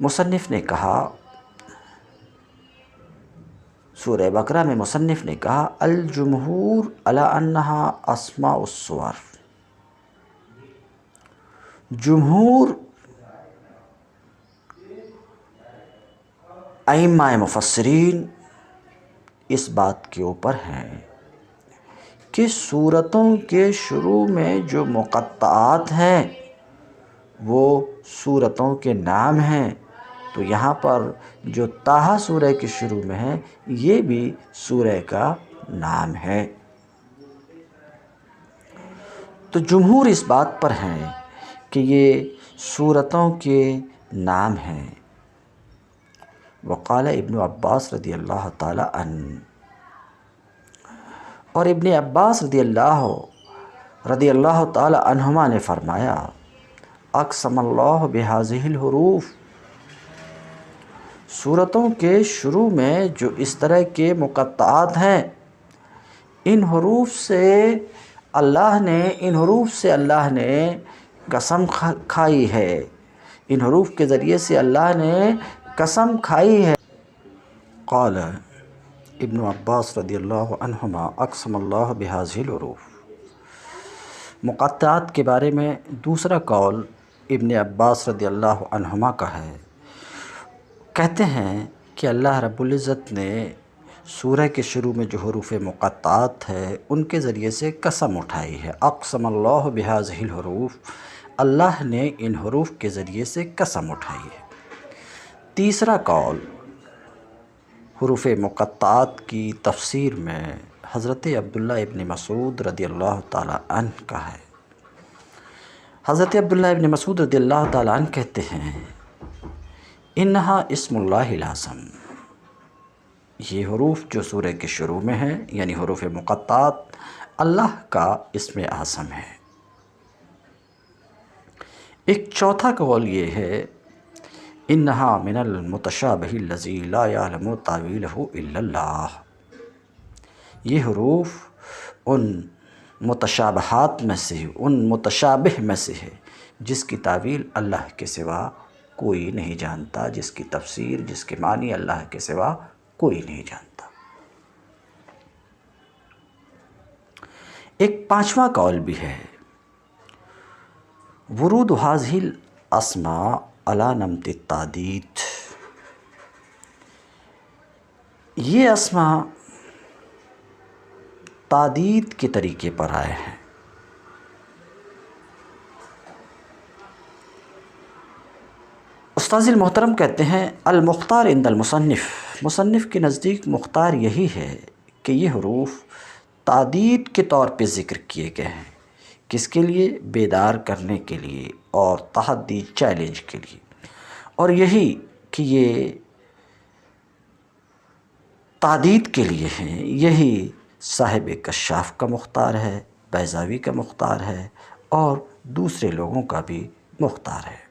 مصنف نے کہا، سورہ بقرہ میں مصنف نے کہا الجمہور علی انہا اسماء السور، جمہور ائمہ مفسرین اس بات کے اوپر ہیں کہ سورتوں کے شروع میں جو مقطعات ہیں وہ سورتوں کے نام ہیں. تو یہاں پر جو طٰہٰ سورہ کے شروع میں ہے یہ بھی سورہ کا نام ہے. تو جمہور اس بات پر ہیں کہ یہ سورتوں کے نام ہیں. وقال ابن عباس رضی اللہ تعالی عنہ، اور ابن عباس رضی اللہ تعالی عنہما نے فرمایا اقسم اللہ بہذہ الحروف، سورتوں کے شروع میں جو اس طرح کے مقطعات ہیں ان حروف سے اللہ نے قسم کھائی ہے، ان حروف کے ذریعے سے اللہ نے قسم کھائی ہے. قال ابن عباس رضی اللہ عنہما اقسم اللہ بہذہ الحروف. مقطعات کے بارے میں دوسرا قول ابن عباس رضی اللہ عنہما کا ہے. کہتے ہیں کہ اللہ رب العزت نے سورہ کے شروع میں جو حروف مقطعات ہے ان کے ذریعے سے قسم اٹھائی ہے۔ اقسم اللہ بہذہ الحروف، اللہ نے ان حروف کے ذریعے سے قسم اٹھائی ہے۔ تیسرا قول حروف مقطعات کی تفسیر میں حضرت عبداللہ ابن مسعود رضی اللہ تعالیٰ عنہ کا ہے۔ حضرت عبداللہ ابن مسعود رضی اللہ تعالیٰ عنہ کہتے ہیں انہا اسم اللہ العظم، یہ حروف جو سورہ کے شروع میں ہیں یعنی حروف مقطعات اللہ کا اسم اعظم ہے۔ ایک چوتھا قول یہ ہے انہا من المتشابہ الذی لا یعلم تاویلہ الا اللہ، یہ حروف ان متشابہات میں سے، ان متشابہ میں سے ہے جس کی تعویل اللہ کے سوا کوئی نہیں جانتا، جس کی تفسیر، جس کے معنی اللہ کے سوا کوئی نہیں جانتا۔ ایک پانچواں قول بھی ہے ورود ھذہ الاسماء علی نمط التعدید، یہ اسماء تعدید کے طریقے پر آئے ہیں۔ استاذ المحترم کہتے ہیں المختار عند المصنف، مصنف کے نزدیک مختار یہی ہے کہ یہ حروف تعدید کے طور پہ ذکر کیے گئے ہیں۔ کس کے لیے؟ بیدار کرنے کے لیے اور تحدی، چیلنج کے لیے، اور یہی کہ یہ تعدید کے لیے ہیں، یہی صاحب کشاف کا مختار ہے، بیضاوی کا مختار ہے اور دوسرے لوگوں کا بھی مختار ہے۔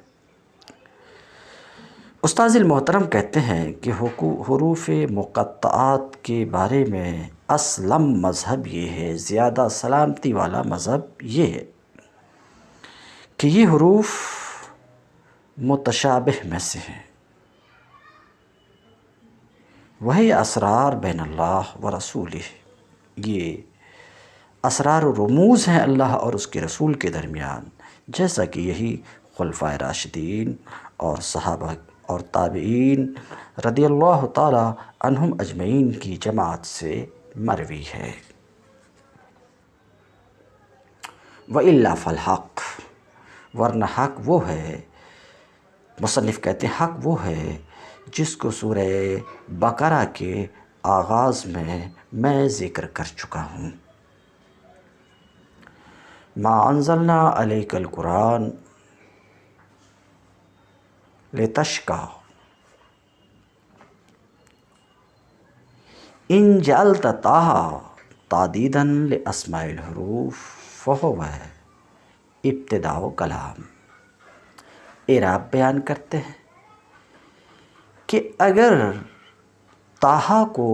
استاذ المحترم کہتے ہیں کہ حروف مقطعات کے بارے میں اسلم مذہب یہ ہے، زیادہ سلامتی والا مذہب یہ ہے کہ یہ حروف متشابہ میں سے ہیں، وہی اسرار بین اللہ و رسولہ، یہ اسرار و رموز ہیں اللہ اور اس کے رسول کے درمیان، جیسا کہ یہی خلفائے راشدین اور صحابہ اور تابعین رضی اللہ تعالی عنہم اجمعین کی جماعت سے مروی ہے۔ وَإِلَّا فَالْحَقُّ، ورنہ حق وہ ہے، مصنف کہتے ہیں حق وہ ہے جس کو سورہ بقرہ کے آغاز میں ذکر کر چکا ہوں۔ ما انزلنا علیک القرآن لتشقى ان جعلت طه تعدیدا لاسماء الحروف فهو ابتداء کلام۔ اعراب بیان کرتے ہیں کہ اگر طٰہٰ کو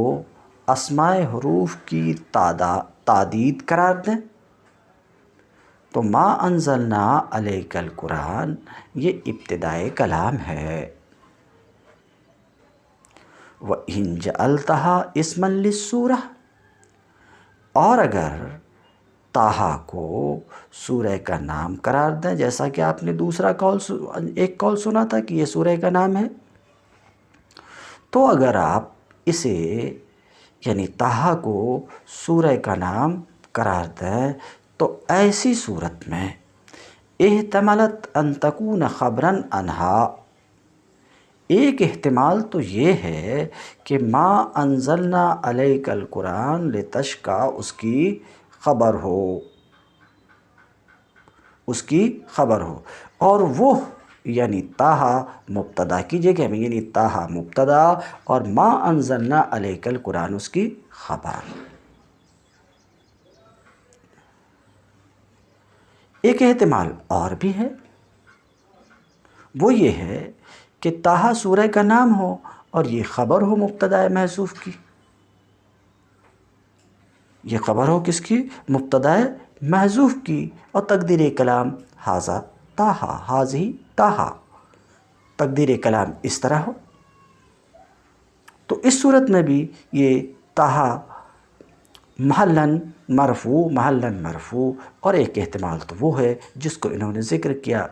اسماء حروف کی تعدید قرار دیں تو ما انزلنا علیک القرآن یہ ابتدائے کلام ہے۔ وَإِن جَعَلْتَهَا اسْمًا لِلسُّورَةِ، اور اگر طٰہٰ کو سورہ کا نام قرار دیں، جیسا کہ آپ نے ایک قول سنا تھا کہ یہ سورہ کا نام ہے، تو اگر آپ اسے یعنی طٰہٰ کو سورہ کا نام قرار دیں تو ایسی صورت میں احتملت ان تکون خبراً عنہا، ایک احتمال تو یہ ہے کہ ما انزلنا علیک القرآن لتشقى اس کی خبر ہو، اس کی خبر ہو، اور وہ یعنی طٰہٰ مبتدا کی جگہ میں، یعنی طٰہٰ مبتدا اور ما انزلنا علیک القرآن اس کی خبر۔ ایک احتمال اور بھی ہے، وہ یہ ہے کہ طٰہٰ سورہ کا نام ہو اور یہ خبر ہو مبتدا محذوف کی، یہ خبر ہو کس کی؟ مبتدا محذوف کی، اور تقدیر کلام ھذا طٰہٰ، ھذہ طٰہٰ، تقدیر کلام اس طرح ہو، تو اس صورت میں بھی یہ طٰہٰ محلاً مرفوع، اور ایک احتمال تو وہ ہے جس کو انہوں نے ذکر کیا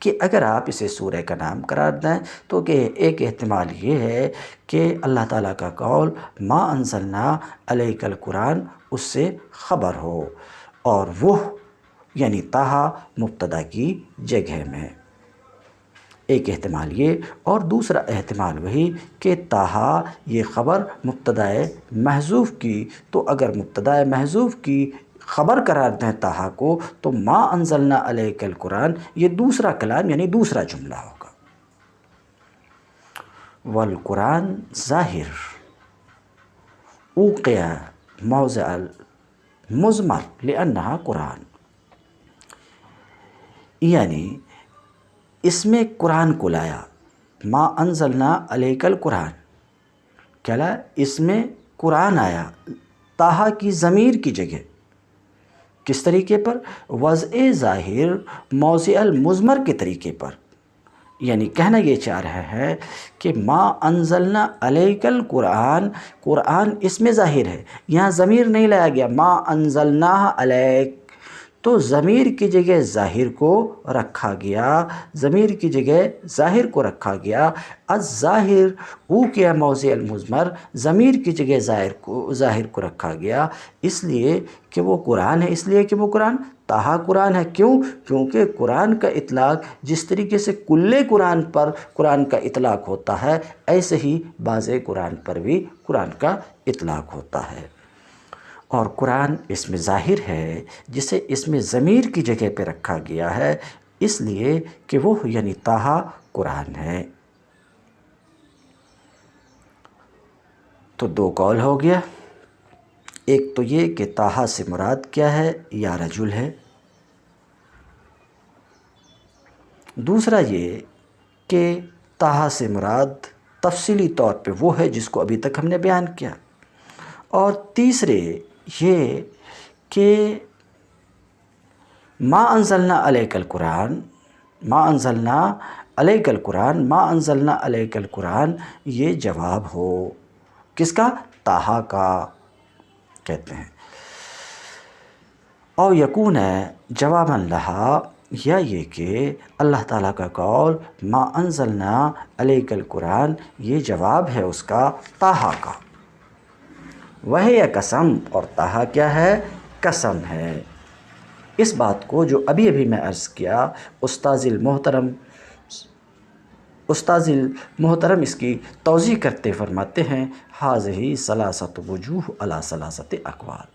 کہ اگر آپ اسے سورہ کا نام قرار دیں تو کہ ایک احتمال یہ ہے کہ اللہ تعالیٰ کا قول ما انزلنا علیک القرآن اس سے خبر ہو، اور وہ یعنی طٰہٰ مبتدا کی جگہ میں، ایک احتمال یہ، اور دوسرا احتمال وہی کہ طٰہٰ یہ خبر مبتدا محذوف کی، تو اگر مبتدا محذوف کی خبر قرار دیں طٰہٰ کو تو ما انزلنا علیک القرآن یہ دوسرا کلام یعنی دوسرا جملہ ہوگا۔ والقرآن ظاہر اوقع موضع المضمر لأنہا قرآن، یعنی اس میں قرآن کو لایا، ما انزلنا علیک القرآن کیا لایا؟ اس میں قرآن آیا طٰہٰ کی ضمیر کی جگہ، کس طریقے پر؟ وضع ظاہر موضع المضمر کے طریقے پر، یعنی کہنا یہ چاہ رہا ہے کہ ما انزلنا علیک القرآن، قرآن اس میں ظاہر ہے، یہاں ضمیر نہیں لایا گیا، ما انزلنا علیک، تو ضمیر کی جگہ ظاہر کو رکھا گیا، ضمیر کی جگہ ظاہر کو رکھا گیا۔ الظاہر اوقع موضع المضمر، ضمیر کی جگہ ظاہر کو رکھا گیا، اس لیے کہ وہ قرآن ہے، اس لیے کہ وہ قرآن طٰہٰ قرآن ہے۔ کیوں؟ کیونکہ قرآن کا اطلاق جس طریقے سے کل قرآن پر قرآن کا اطلاق ہوتا ہے، ایسے ہی بعض قرآن پر بھی قرآن کا اطلاق ہوتا ہے، اور قرآن اس میں ظاہر ہے جسے اس میں ضمیر کی جگہ پہ رکھا گیا ہے، اس لیے کہ وہ یعنی طٰہٰ قرآن ہے۔ تو دو قول ہو گیا، ایک تو یہ کہ طٰہٰ سے مراد کیا ہے، یا رجل ہے، دوسرا یہ کہ طٰہٰ سے مراد تفصیلی طور پہ وہ ہے جس کو ابھی تک ہم نے بیان کیا، اور تیسرے یہ کہ ما انزلنا علیک القرآن، ما انزلنا علیک القرآن، ما انزلنا علیک القرآن یہ جواب ہو کس کا؟ طٰہٰ کا کہتے ہیں، او یکون جوابا لہا، یا یہ کہ اللہ تعالیٰ کا قول ما انزلنا علیک القرآن یہ جواب ہے اس کا طٰہٰ کا، وہی قسم، اور طٰہٰ کیا ہے؟ قسم ہے۔ اس بات کو جو ابھی میں عرض کیا، استاذ المحترم اس کی توضیح کرتے فرماتے ہیں ھذہ ثلاثۃ وجوہ علی ثلاثۃ اقوال،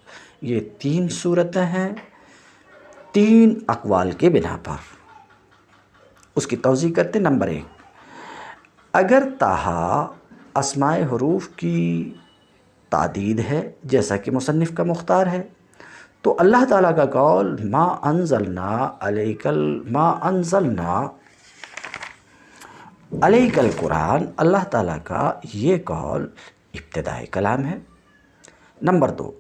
یہ تین صورتیں ہیں تین اقوال کے بنا پر۔ اس کی توضیح کرتے، نمبر ایک، اگر طٰہٰ اسماء حروف کی تعدید ہے جیسا کہ مصنف کا مختار ہے، تو اللہ تعالیٰ کا قول ما انزلنا علیک القرآن، اللہ تعالیٰ کا یہ قول ابتدائی کلام ہے۔ نمبر دو،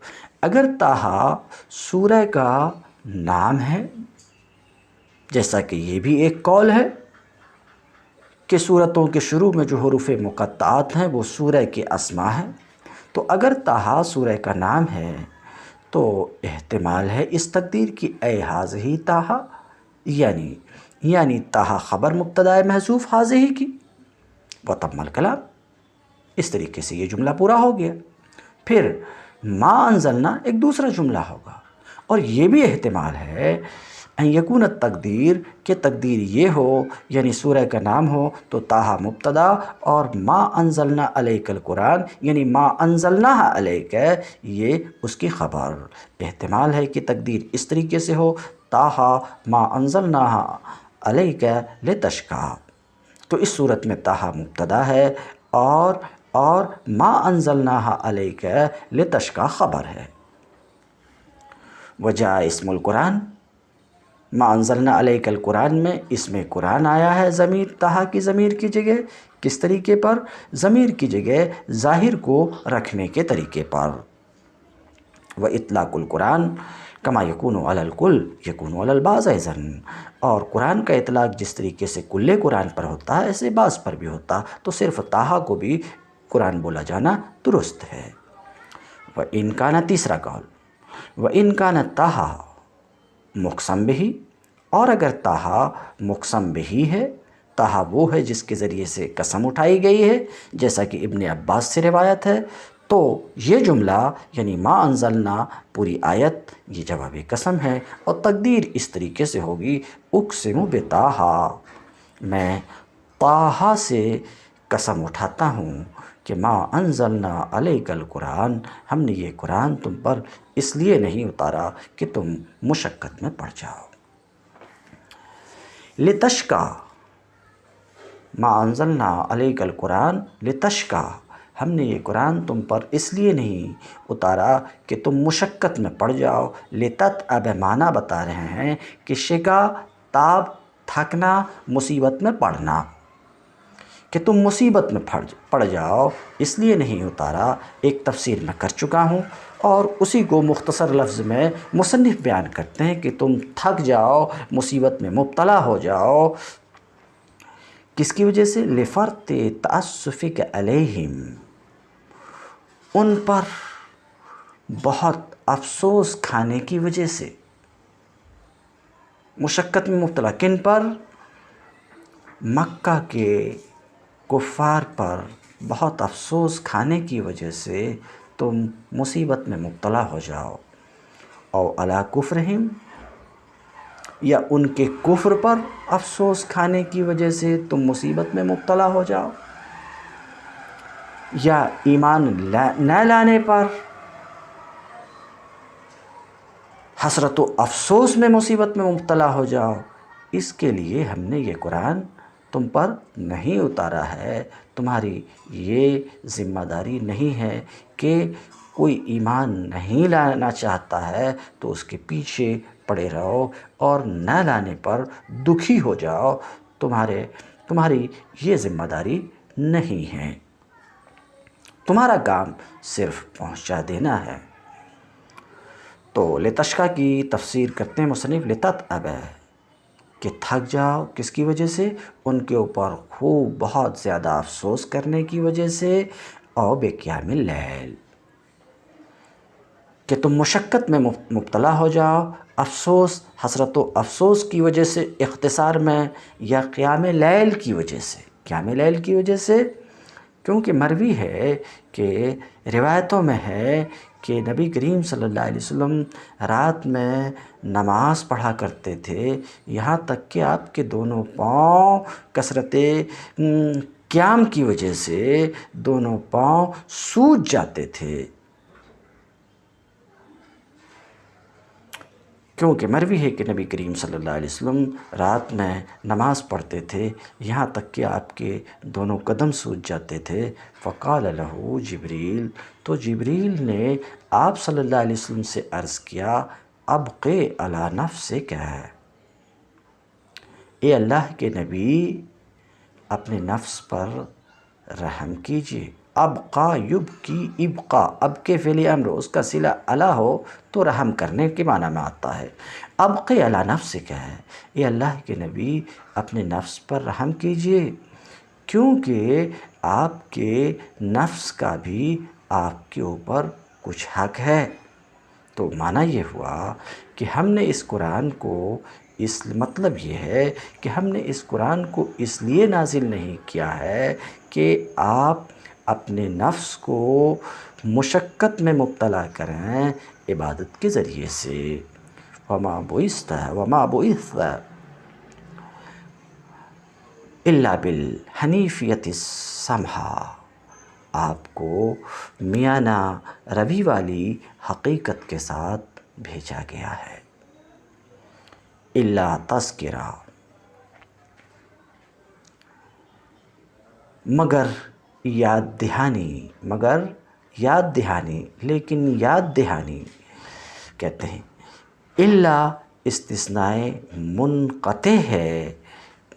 اگر طٰہٰ سورہ کا نام ہے، جیسا کہ یہ بھی ایک قول ہے کہ سورتوں کے شروع میں جو حروف مقطعات ہیں وہ سورہ کے اسماء ہیں، تو اگر طٰہٰ سورہ کا نام ہے تو احتمال ہے اس تقدیر کی اے ھذہ طٰہٰ، یعنی طٰہٰ خبر مبتدا محذوف ھذہ کی، وتم الکلام، اس طریقے سے یہ جملہ پورا ہو گیا۔ پھر ما انزلنا ایک دوسرا جملہ ہوگا، اور یہ بھی احتمال ہے ان یکون التقدیر کہ تقدیر یہ ہو یعنی سورہ کا نام ہو تو طٰہٰ مبتدا اور ما انزلنا علیک القرآن یعنی ما انزلنا علیک یہ اس کی خبر، احتمال ہے کہ تقدیر اس طریقے سے ہو طٰہٰ ما انزلنا علیک لتشقیٰ، تو اس صورت میں طٰہٰ مبتدا ہے اور ما انزلنا علیک لتشقیٰ خبر ہے۔ وجاء اسم القرآن، ما انزلنا علیک القرآن میں اسم قرآن آیا ہے ضمیر طٰہٰ کی ضمیر کی جگہ، کس طریقے پر؟ ضمیر کی جگہ ظاہر کو رکھنے کے طریقے پر۔ وإطلاق القرآن کما یکون علی الکل یکون علی البعض ایضا، اور قرآن کا اطلاق جس طریقے سے کل قرآن پر ہوتا ہے ایسے بعض پر بھی ہوتا، تو صرف طٰہٰ کو بھی قرآن بولا جانا درست ہے۔ وإن کان، تیسرا قول، وإن کان طٰہٰ مقسم بہ، اور اگر تاہا مقسم بہی ہے، تاہا وہ ہے جس کے ذریعے سے قسم اٹھائی گئی ہے، جیسا کہ ابن عباس سے روایت ہے، تو یہ جملہ یعنی ما انزلنا پوری آیت یہ جواب قسم ہے، اور تقدیر اس طریقے سے ہوگی اقسم بتاہا، میں طٰہٰ سے قسم اٹھاتا ہوں کہ ما انزلنا علیک القرآن، ہم نے یہ قرآن تم پر اس لیے نہیں اتارا کہ تم مشقت میں پڑ جاؤ۔ لتشقیٰ، ما انزلنا علیک القرآن لتشقیٰ، ہم نے یہ قرآن تم پر اس لیے نہیں اتارا کہ تم مشقت میں پڑ جاؤ۔ اب معنی بتا رہے ہیں کہ شقا، تاب، تھکنا، مصیبت میں پڑنا، کہ تم مصیبت میں پڑ جاؤ اس لیے نہیں اتارا، ایک تفسیر میں کر چکا ہوں، اور اسی کو مختصر لفظ میں مصنف بیان کرتے ہیں کہ تم تھک جاؤ، مصیبت میں مبتلا ہو جاؤ، کس کی وجہ سے؟ لفرط تأسفک علیہم، ان پر بہت افسوس کھانے کی وجہ سے۔ مشقت میں مبتلا کن پر؟ مکہ کے کفار پر بہت افسوس کھانے کی وجہ سے تم مصیبت میں مبتلا ہو جاؤ۔ او علی کفرہم، یا ان کے کفر پر افسوس کھانے کی وجہ سے تم مصیبت میں مبتلا ہو جاؤ، یا ایمان نہ لانے پر حسرت و افسوس میں مصیبت میں مبتلا ہو جاؤ، اس کے لیے ہم نے یہ قرآن تم پر نہیں اتارا ہے۔ تمہاری یہ ذمہ داری نہیں ہے کہ کوئی ایمان نہیں لانا چاہتا ہے تو اس کے پیچھے پڑے رہو اور نہ لانے پر دکھی ہو جاؤ، تمہاری یہ ذمہ داری نہیں ہے، تمہارا کام صرف پہنچا دینا ہے۔ تو لتشقیٰ کی تفسیر کرتے ہیں مصنف لتتعب، کہ تھک جاؤ، کس کی وجہ سے؟ ان کے اوپر خوب بہت زیادہ افسوس کرنے کی وجہ سے، او بقیام اللیل، کہ تم مشقت میں مبتلا ہو جاؤ، افسوس، حسرت و افسوس کی وجہ سے اختصار میں، یا قیام لیل کی وجہ سے۔ قیام لیل کی وجہ سے کیونکہ مروی ہے کہ روایتوں میں ہے کہ نبی کریم صلی اللہ علیہ وسلم رات میں نماز پڑھا کرتے تھے، یہاں تک کہ آپ کے دونوں پاؤں کثرت قیام کی وجہ سے دونوں پاؤں سوج جاتے تھے، کیونکہ مروی ہے کہ نبی کریم صلی اللہ علیہ وسلم رات میں نماز پڑھتے تھے یہاں تک کہ آپ کے دونوں قدم سوج جاتے تھے۔ فقال لہ جبریل، تو جبریل نے آپ صلی اللہ علیہ وسلم سے عرض کیا، ابقِ علی نفسک، اے اللہ کے نبی اپنے نفس پر رحم کیجیے۔ ابقا یبکی ابقا، اب کے فعل امر اس کا صلہ علی ہو تو رحم کرنے کے معنی میں آتا ہے۔ ابقی علی نفسک ہے، اے اللہ کے نبی اپنے نفس پر رحم کیجیے، کیونکہ آپ کے نفس کا بھی آپ کے اوپر کچھ حق ہے۔ تو معنی یہ ہوا کہ ہم نے اس قرآن کو مطلب یہ ہے کہ ہم نے اس قرآن کو اس لیے نازل نہیں کیا ہے کہ آپ اپنے نفس کو مشقت میں مبتلا کریں عبادت کے ذریعے سے۔ وما بعثت الا بالحنیفیۃ السمحا، آپ کو میانہ روی والی حقیقت کے ساتھ بھیجا گیا ہے۔ الا تذکرہ، مگر یاد دہانی، لیکن یاد دہانی کہتے ہیں۔ الا استثناء منقطع ہے،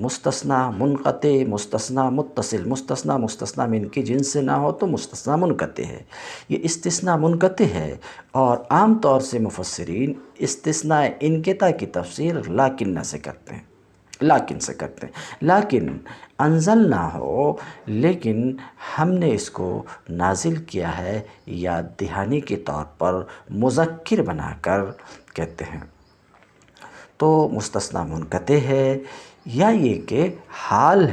مستثنیٰ منقطع، مستثنیٰ متصل، مستثنیٰ من کے جنس سے نہ ہو تو مستثنیٰ منقطع ہے، یہ استثناء منقطع ہے، اور عام طور سے مفسرین استثناء انقطاع کی تفسیر لیکن سے کرتے ہیں، لیکن انزلنا ہو، لیکن ہم نے اس کو نازل کیا ہے یاد دہانی کے طور پر، مذکر بنا کر کہتے ہیں۔ تو مستثنیٰ منقطع ہے، یا یہ کہ حال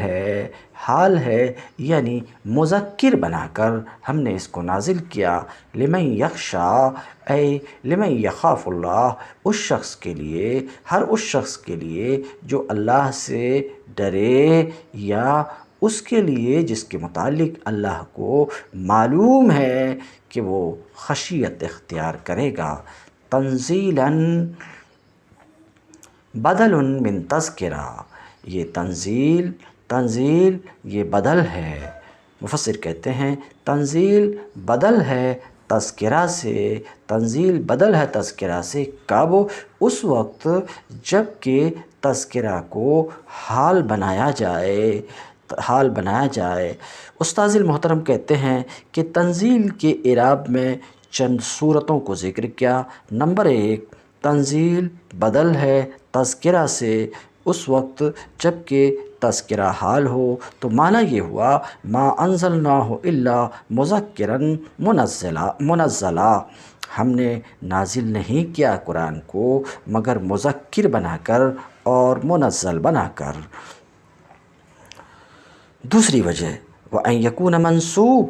ہے یعنی مذکر بنا کر ہم نے اس کو نازل کیا، لمن یخشا اے لمن یخاف اللہ، اس شخص کے لیے، ہر اس شخص کے لیے جو اللہ سے ڈرے، یا اس کے لیے جس کے متعلق اللہ کو معلوم ہے کہ وہ خشیت اختیار کرے گا۔ تنزیلاً بدل من تذکرہ، یہ تنزیل یہ بدل ہے، مفسر کہتے ہیں تنزیل بدل ہے تذکرہ سے، کب؟ اس وقت جب کہ تذکرہ کو حال بنایا جائے۔ استاذ المحترم کہتے ہیں کہ تنزیل کے اعراب میں چند صورتوں کو ذکر کیا۔ نمبر 1، تنزیل بدل ہے تذکرہ سے اس وقت جب کہ تذکرہ حال ہو، تو معنی یہ ہوا ما انزلناہ الا مذکرا منزلا، ہم نے نازل نہیں کیا قرآن کو مگر مذکر بنا کر اور منزل بنا کر۔ دوسری وجہ وَأَن يَكُونَ منصوب،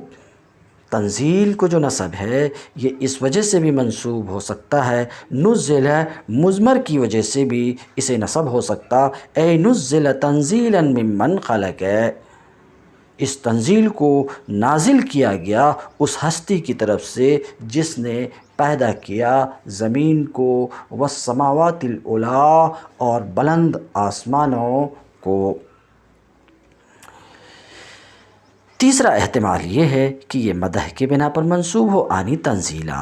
تنزیل کو جو نصب ہے یہ اس وجہ سے بھی منصوب ہو سکتا ہے، نزل ہے مضمر کی وجہ سے بھی اسے نصب ہو سکتا، اے نزل تنزیلا ممن خلق، اس تنزیل کو نازل کیا گیا اس ہستی کی طرف سے جس نے پیدا کیا زمین کو، والسماوات العلی، اور بلند آسمانوں کو۔ تیسرا احتمال یہ ہے کہ یہ مدح کے بنا پر منصوب ہو، آنی تنزیلا،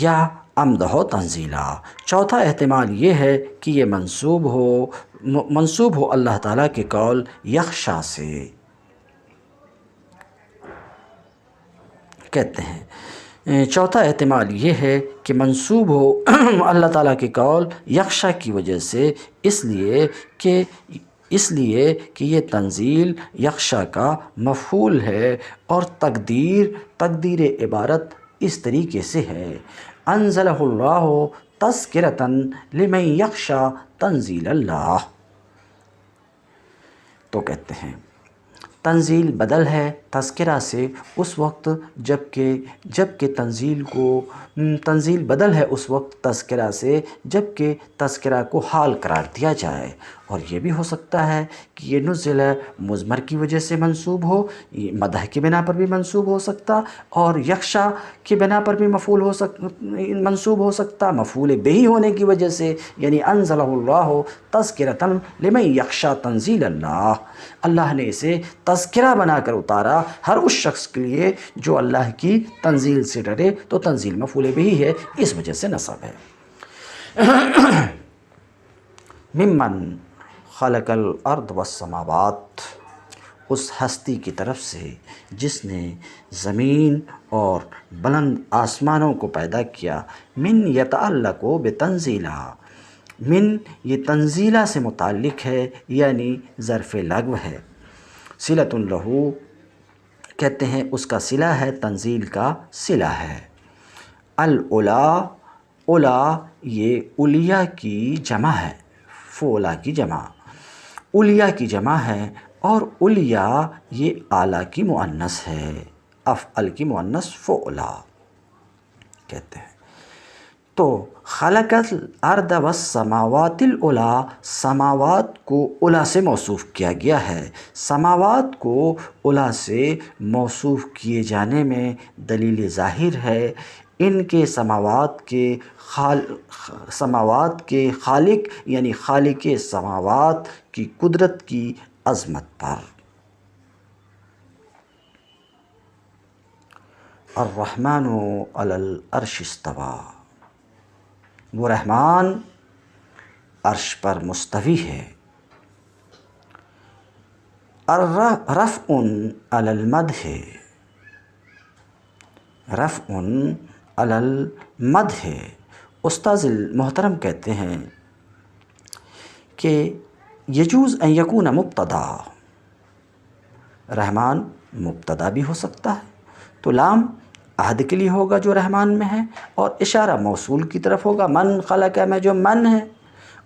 یا امدح ہو تنزیلا۔ چوتھا احتمال یہ ہے کہ یہ منصوب ہو اللہ تعالیٰ کے قول یخشا سے۔ کہتے ہیں چوتھا احتمال یہ ہے کہ منصوب ہو اللہ تعالیٰ کے قول یخشا کی وجہ سے، اس لیے کہ یہ تنزیل یخشا کا مفعول ہے، اور تقدیر عبارت اس طریقے سے ہے، انزلہ اللہ تذکرۃ لمن یخشا تنزیل اللہ۔ تو کہتے ہیں تنزیل بدل ہے تذکرہ سے اس وقت جب کہ تنزیل بدل ہے اس وقت تذکرہ سے جب کہ تذکرہ کو حال قرار دیا جائے، اور یہ بھی ہو سکتا ہے کہ یہ نزل مضمر کی وجہ سے منصوب ہو، یہ مدح کی بنا پر بھی منصوب ہو سکتا، اور یخشا کی بنا پر بھی منصوب ہو سکتا، مفعول بہی ہونے کی وجہ سے، یعنی انزلہ اللہ تذکرۃ لمن یخشا تنزیل اللہ، اللہ نے اسے تذکرہ بنا کر اتارا ہر اس شخص کے لیے جو اللہ کی تنزیل سے ڈرے، تو تنزیل مفعول بہی ہے، اس وجہ سے نصب ہے۔ ممن خلق الارض والسماوات، اس ہستی کی طرف سے جس نے زمین اور بلند آسمانوں کو پیدا کیا، من یتعلق بتنزیلہ، من یہ تنزیلہ سے متعلق ہے یعنی ظرف لغو ہے، صلۃ لہ کہتے ہیں اس کا صلہ ہے، تنزیل کا صلہ ہے۔ اولا یہ اولیا کی جمع ہے، فولا کی جمع، اولیا کی جمع ہے، اور اولیا یہ اعلیٰ کی مؤنث ہے، افعل کی مؤنث فولا کہتے ہیں۔ تو خلق الارض والسماوات العلی، سماوات کو علی سے موصوف کیا گیا ہے، سماوات کو علی سے موصوف کیے جانے میں دلیل ظاہر ہے ان کے سماوات کے خالق یعنی خالق سماوات کی قدرت کی عظمت پر۔ الرحمن علی العرش استوی، وہ رحمان عرش پر مستوی ہے۔ رفع علی المدح، رفع علی المدح، استاذ محترم کہتے ہیں کہ یجوز ان یکون مبتدا، رحمان مبتدا بھی ہو سکتا ہے، تو لام عہد کے لیے ہوگا جو رحمان میں ہے، اور اشارہ موصول کی طرف ہوگا، من خلق میں جو من ہے،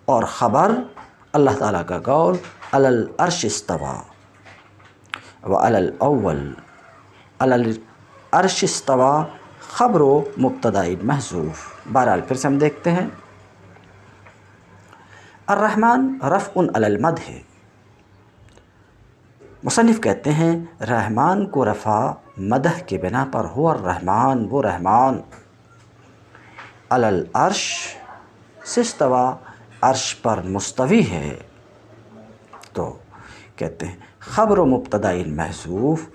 اور خبر اللہ تعالیٰ کا قول علی العرش استویٰ وعلی الاول علی العرش استویٰ خبر و مبتداء محذوف۔ بہرحال پھر سے ہم دیکھتے ہیں، الرحمن رفع علی المدح، مصنف کہتے ہیں رحمان کو رفع مدح کے بنا پر، ہوا الرحمن، وہ رحمان، علی العرش سے استویٰ، عرش پر مستوی ہے۔ تو کہتے ہیں خبر و مبتداء محذوف،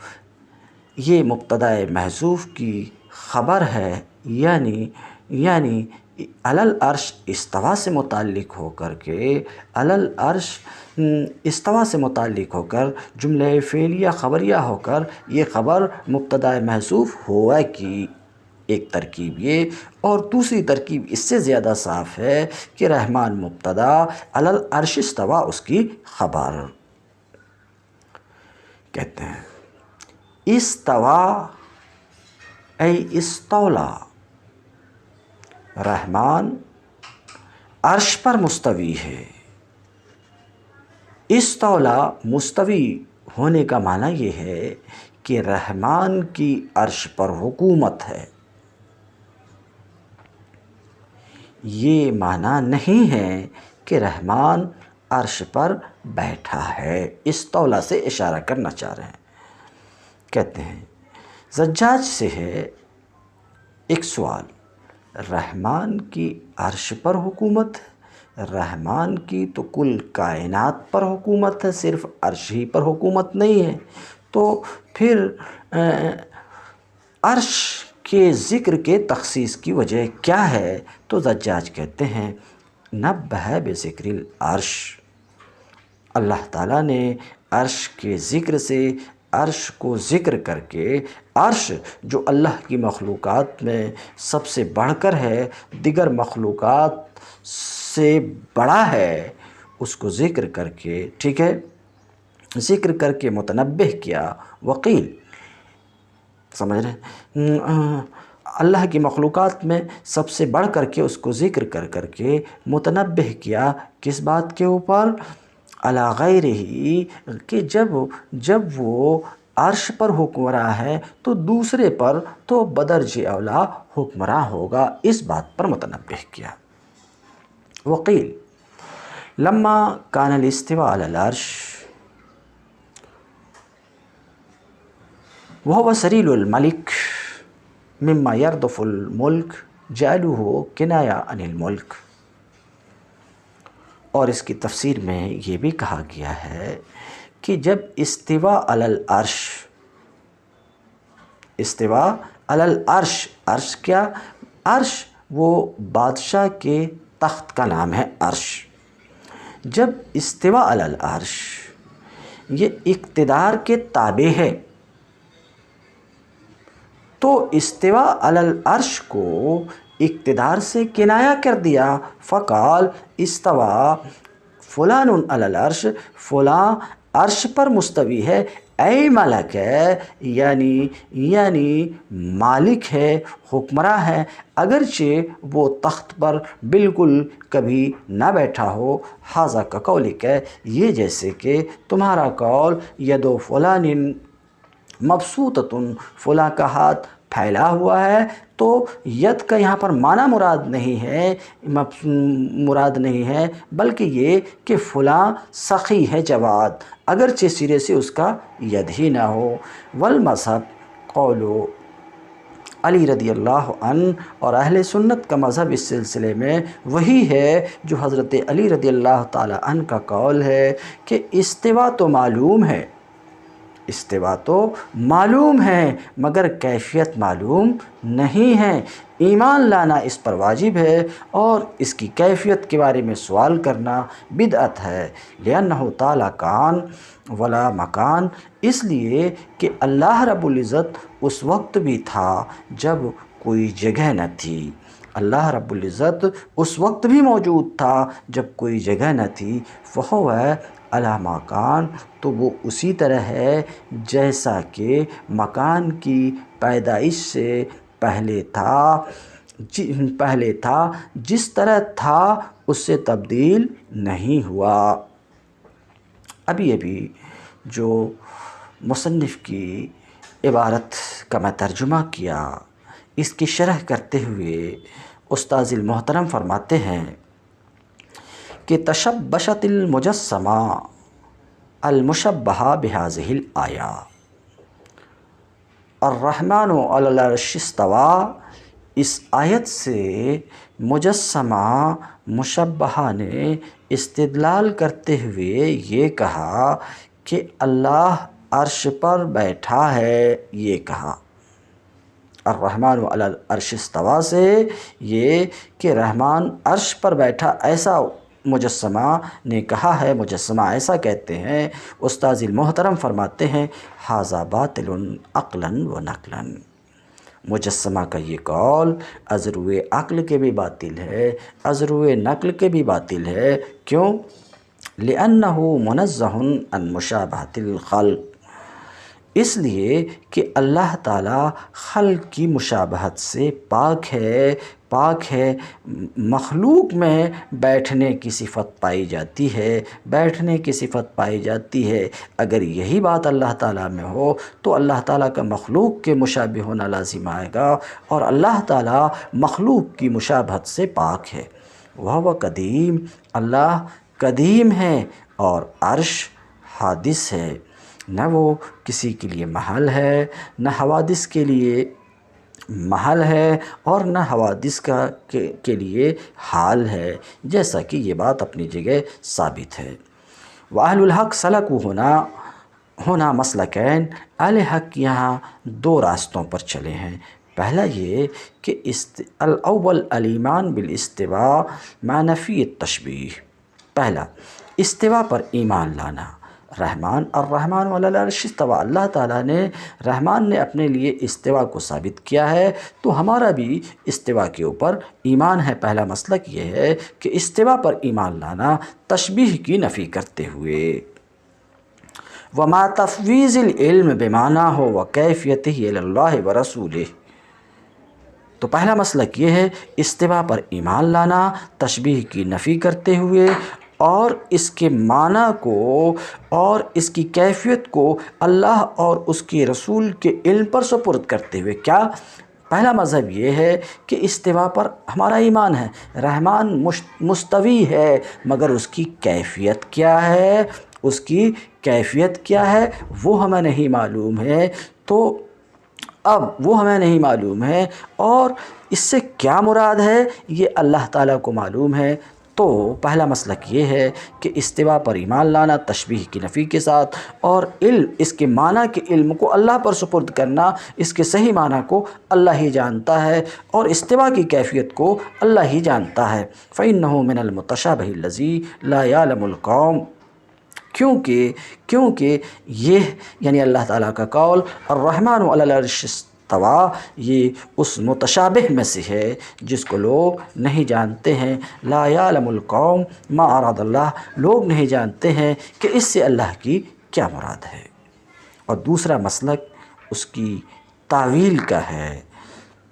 یہ مبتداء محذوف کی خبر ہے، یعنی علی العرش استوا سے متعلق ہو کر کے، علی العرش استوا سے متعلق ہو کر جملہ فعلیہ خبریہ ہو کر یہ خبر مبتداء محذوف ہوا کی ایک ترکیب یہ، اور دوسری ترکیب اس سے زیادہ صاف ہے کہ رحمان مبتدا، علی العرش استوا اس کی خبر۔ کہتے ہیں استوا ای استولا، رحمان عرش پر مستوی ہے۔ استولا مستوی ہونے کا معنی یہ ہے کہ رحمان کی عرش پر حکومت ہے، یہ معنی نہیں ہے کہ رحمان عرش پر بیٹھا ہے، استولا سے اشارہ کرنا چاہ رہے ہیں۔ کہتے ہیں زجاج سے ہے ایک سوال، رحمان کی عرش پر حکومت ہے، رحمان کی تو کل کائنات پر حکومت ہے، صرف عرش ہی پر حکومت نہیں ہے، تو پھر عرش کے ذکر کے تخصیص کی وجہ کیا ہے؟ تو زجاج کہتے ہیں نبہ بذکر العرش، اللہ تعالیٰ نے عرش کے ذکر سے، عرش کو ذکر کر کے، عرش جو اللہ کی مخلوقات میں سب سے بڑھ کر ہے، دیگر مخلوقات سے بڑا ہے، اس کو ذکر کر کے، ٹھیک ہے، ذکر کر کے متنبہ کیا، وقیل، سمجھ رہے ہیں، اللہ کی مخلوقات میں سب سے بڑھ کر کے اس کو ذکر کر کے متنبہ کیا، کس بات کے اوپر؟ علی غیرہ، کہ جب وہ عرش پر حکمراں ہے تو دوسرے پر تو بدرجہ اولا حکمراں ہوگا، اس بات پر متنبہ کیا۔ وقیل لما کان الاستواء علی العرش وهو سریل الملک مما یردف الملک جعلوہ کنایہ عن الملک، اور اس کی تفسیر میں یہ بھی کہا گیا ہے کہ جب استوا علی العرش، استوا علی العرش، عرش کیا؟ عرش وہ بادشاہ کے تخت کا نام ہے عرش، جب استوا علی العرش یہ اقتدار کے تابع ہے تو استوا علی العرش کو اقتدار سے کنایہ کر دیا، فقال استوا فلان علی العرش، فلاں عرش پر مستوی ہے، اے ملک ہے، یعنی مالک ہے، حکمراں ہے، اگرچہ وہ تخت پر بالکل کبھی نہ بیٹھا ہو۔ ھذا کقولک، یہ جیسے کہ تمہارا قول، ید فلان مبسوطۃ، فلاں کا ہاتھ پھیلا ہوا ہے، تو ید کا یہاں پر معنی مراد نہیں ہے، بلکہ یہ کہ فلاں سخی ہے، جواد، اگرچہ سرے سے اس کا ید ہی نہ ہو۔ والمذہب قول علی رضی اللہ عنہ، اور اہل سنت کا مذہب اس سلسلے میں وہی ہے جو حضرت علی رضی اللہ تعالی عنہ کا قول ہے کہ استوا تو معلوم ہے، استوا تو معلوم ہے مگر کیفیت معلوم نہیں ہے، ایمان لانا اس پر واجب ہے اور اس کی کیفیت کے بارے میں سوال کرنا بدعت ہے۔ لأنہ تعالی کان ولا مکان، اس لیے کہ اللہ رب العزت اس وقت بھی تھا جب کوئی جگہ نہ تھی، اللہ رب العزت اس وقت بھی موجود تھا جب کوئی جگہ نہ تھی، فہو علی مکان، تو وہ اسی طرح ہے جیسا کہ مکان کی پیدائش سے پہلے تھا، جس طرح تھا اس سے تبدیل نہیں ہوا۔ ابھی جو مصنف کی عبارت کا میں ترجمہ کیا، اس کی شرح کرتے ہوئے استاذ المحترم فرماتے ہیں کہ تشبشت المجسمہ المشبہہ بہذہ الآیہ الرحمن علی العرش استویٰ، اس آیت سے مجسمہ مشبہہ نے استدلال کرتے ہوئے یہ کہا کہ اللہ عرش پر بیٹھا ہے۔ یہ کہا الرحمن علی العرش استویٰ سے یہ کہ رحمان عرش پر بیٹھا، ایسا مجسمہ نے کہا ہے، مجسمہ ایسا کہتے ہیں۔ استاذ المحترم فرماتے ہیں ھذا باطل عقلا و نقلا، مجسمہ کا یہ قول از روئے عقل کے بھی باطل ہے، از روئے نقل کے بھی باطل ہے۔ کیوں؟ لأنہ منزہ عن مشابہۃ الخلق، اس لیے کہ اللہ تعالیٰ خلق کی مشابہت سے پاک ہے۔ مخلوق میں بیٹھنے کی صفت پائی جاتی ہے، اگر یہی بات اللہ تعالیٰ میں ہو تو اللہ تعالیٰ کا مخلوق کے مشابہ ہونا لازم آئے گا، اور اللہ تعالیٰ مخلوق کی مشابہت سے پاک ہے۔ وَهُوَ قدیم، اللہ قدیم ہے، اور عرش حادث ہے، نہ وہ کسی کے لیے محل ہے، نہ حوادث کے لیے محل ہے، اور نہ حوادث کے لیے حال ہے، جیسا کہ یہ بات اپنی جگہ ثابت ہے۔ وَأَهْلُ الْحَقِّ سَلَكُوا ہونا مسلکین، اہل حق یہاں دو راستوں پر چلے ہیں۔ پہلا یہ کہ الاول الایمان بالاستواء مع نفی التشبیہ، پہلا استوا پر ایمان لانا۔ الرحمن علی العرش استویٰ، اللہ تعالیٰ نے، رحمان نے اپنے لیے استوا کو ثابت کیا ہے، تو ہمارا بھی استوا کے اوپر ایمان ہے۔ پہلا مسلک یہ ہے کہ استوا پر ایمان لانا تشبیہ کی نفی کرتے ہوئے۔ وما تفویض العلم بمعنیہ وکیفیتہ الی اللہ ورسولہ، تو پہلا مسلک یہ ہے استوا پر ایمان لانا تشبیہ کی نفی کرتے ہوئے، اور اس کے معنی کو اور اس کی کیفیت کو اللہ اور اس کے رسول کے علم پر سپرد کرتے ہوئے۔ کیا؟ پہلا مذہب یہ ہے کہ استوا پر ہمارا ایمان ہے، رحمان مستوی ہے، مگر اس کی کیفیت کیا ہے وہ ہمیں نہیں معلوم ہے، تو اب وہ ہمیں نہیں معلوم ہے، اور اس سے کیا مراد ہے یہ اللہ تعالیٰ کو معلوم ہے۔ تو پہلا مسلک یہ ہے کہ استوا پر ایمان لانا تشبیہ کی نفی کے ساتھ، اور علم، اس کے معنی کے علم کو اللہ پر سپرد کرنا، اس کے صحیح معنی کو اللہ ہی جانتا ہے، اور استوا کی کیفیت کو اللہ ہی جانتا ہے۔ فَإِنَّهُ مِنَ الْمُتَشَابِهِ الَّذِي لَا يَعْلَمُ الْقَوْمُ، کیونکہ یہ یعنی اللہ تعالیٰ کا قول الرحمن علی العرش استویٰ، یہ اس متشابہ میں سے ہے جس کو لوگ نہیں جانتے ہیں۔ لا یعلم القوم ما اراد اللہ، لوگ نہیں جانتے ہیں کہ اس سے اللہ کی کیا مراد ہے۔ اور دوسرا مسلک اس کی تعویل کا ہے۔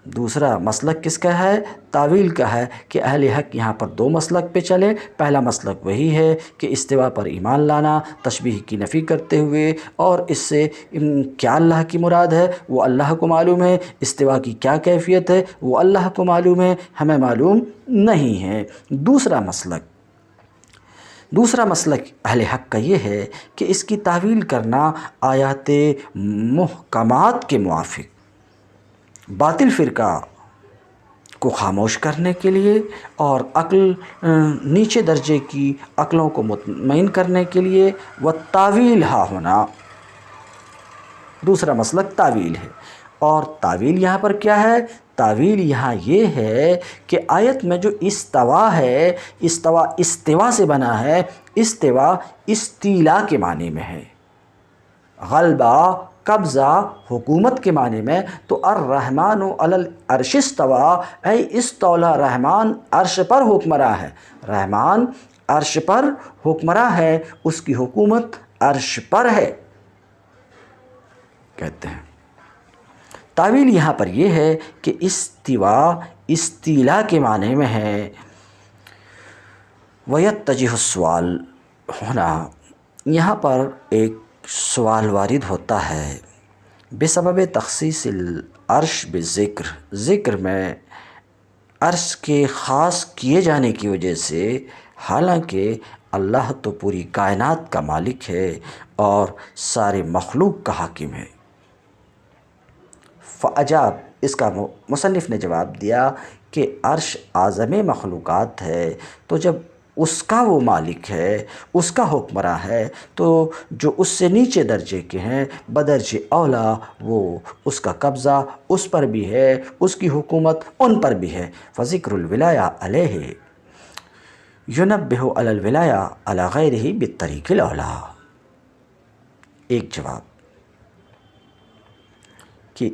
دوسرا مسلک کس کا ہے؟ تعویل کا ہے، کہ اہل حق یہاں پر دو مسلک پہ چلے۔ پہلا مسلک وہی ہے کہ استوا پر ایمان لانا تشبیہ کی نفی کرتے ہوئے، اور اس سے کیا اللہ کی مراد ہے وہ اللہ کو معلوم ہے، استوا کی کیا کیفیت ہے وہ اللہ کو معلوم ہے، ہمیں معلوم نہیں ہے۔ دوسرا مسلک اہل حق کا یہ ہے کہ اس کی تعویل کرنا آیات محکمات کے موافق باطل فرقہ کو خاموش کرنے کے لیے، اور عقل نیچے درجے کی عقلوں کو مطمئن کرنے کے لیے، والتاویل ہا ہونا، دوسرا مسلک تعویل ہے۔ اور تعویل یہاں پر کیا ہے؟ تعویل یہاں یہ ہے کہ آیت میں جو استوا ہے، استوا سے بنا ہے، استوا استیلا کے معنی میں ہے، غلبہ، قبضہ، حکومت کے معنی میں۔ تو الرحمن علی العرش استویٰ، اے استولا، رحمان عرش پر حکمراں ہے، رحمان عرش پر حکمراں ہے، اس کی حکومت عرش پر ہے کہتے ہیں۔ تعویل یہاں پر یہ ہے کہ استوا استیلا کے معنی میں ہے۔ وَيَتَّجِهُ السوال ہونا، یہاں پر ایک سوال وارد ہوتا ہے بسبب تخصیص العرش بالذکر، ذکر میں عرش کے خاص کیے جانے کی وجہ سے، حالانکہ اللہ تو پوری کائنات کا مالک ہے اور سارے مخلوق کا حاکم ہے۔ فعجاب، اس کا مصنف نے جواب دیا کہ عرش اعظم مخلوقات ہے، تو جب اس کا وہ مالک ہے، اس کا حکمراں ہے، تو جو اس سے نیچے درجے کے ہیں بدرجہ اولا وہ اس کا قبضہ اس پر بھی ہے، اس کی حکومت ان پر بھی ہے۔ فذکر الولایہ علیہ ینبہ علی الولایہ علی غیرہ بالطریق الاولی۔ ایک جواب کہ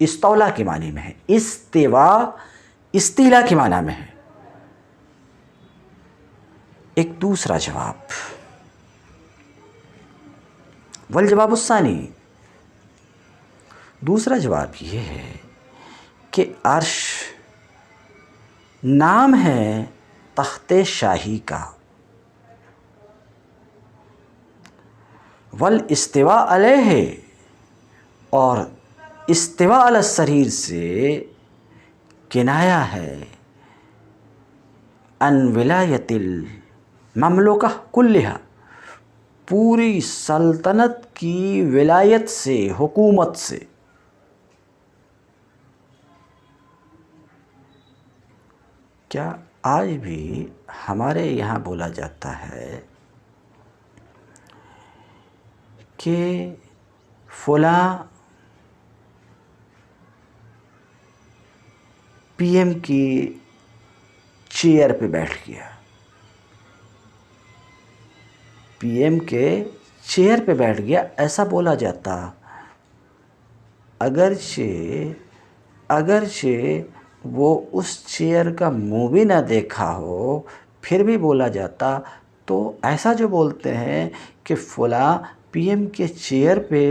استولا کے معنی میں ہے، استوا استیلا کے معنی میں ہے۔ ایک دوسرا جواب، والجواب الثانی، دوسرا جواب یہ ہے کہ عرش نام ہے تخت شاہی کا، والاستواء علیہ، اور استواء علی السریر سے کنایہ ہے ان ولایت المملکہ کلہا، پوری سلطنت کی ولایت سے، حکومت سے۔ کیا آج بھی ہمارے یہاں بولا جاتا ہے کہ فلاں پی ایم کی چیئر پہ بیٹھ گیا، پی ایم کے چیئر پہ بیٹھ گیا، ایسا بولا جاتا، اگرچہ وہ اس چیئر کا منہ بھی نہ دیکھا ہو، پھر بھی بولا جاتا۔ تو ایسا جو بولتے ہیں کہ فلاں پی ایم کے چیئر پہ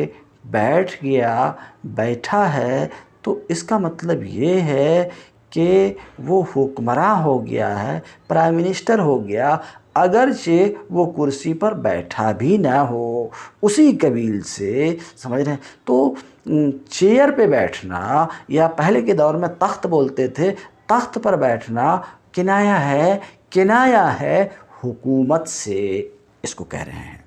بیٹھ گیا، بیٹھا ہے، تو اس کا مطلب یہ ہے کہ وہ حکمراں ہو گیا ہے، پرائم منسٹر ہو گیا، اگرچہ وہ کرسی پر بیٹھا بھی نہ ہو، اسی قبیل سے، سمجھ رہے ہیں؟ تو چیئر پہ بیٹھنا، یا پہلے کے دور میں تخت بولتے تھے، تخت پر بیٹھنا کنایہ ہے حکومت سے، اس کو کہہ رہے ہیں۔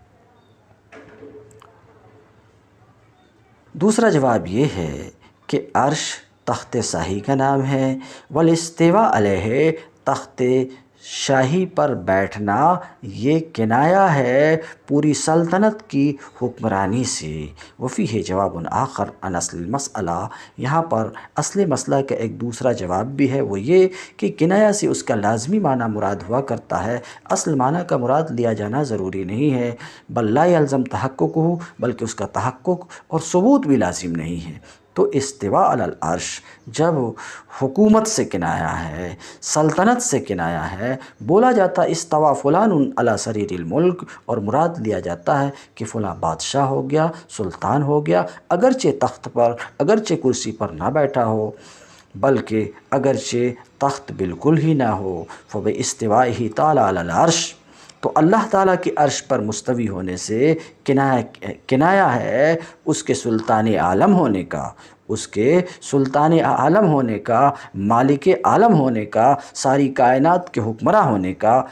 دوسرا جواب یہ ہے کہ عرش تخت شاہی کا نام ہے، والاستواء علیہ، تخت شاہی پر بیٹھنا یہ کنایہ ہے پوری سلطنت کی حکمرانی سے۔ وفیہ جواب آخر عن اصل المسئلہ، یہاں پر اصل مسئلہ کا ایک دوسرا جواب بھی ہے، وہ یہ کہ کنایہ سے اس کا لازمی معنی مراد ہوا کرتا ہے، اصل معنی کا مراد لیا جانا ضروری نہیں ہے، بل لا یلزم تحققہ، بلکہ اس کا تحقق اور ثبوت بھی لازم نہیں ہے۔ تو استواء علی العرش جب حکومت سے کنایہ ہے، سلطنت سے کنایہ ہے، بولا جاتا استوا فلان علی سریر الملک، اور مراد لیا جاتا ہے کہ فلاں بادشاہ ہو گیا، سلطان ہو گیا، اگرچہ تخت پر، اگرچہ کرسی پر نہ بیٹھا ہو، بلکہ اگرچہ تخت بالکل ہی نہ ہو، فباستوائہ تعالی علی العرش، تو اللہ تعالیٰ کے عرش پر مستوی ہونے سے کنایہ ہے اس کے سلطان عالم ہونے کا، اس کے سلطان عالم ہونے کا، مالک عالم ہونے کا، ساری کائنات کے حکمراں ہونے کا۔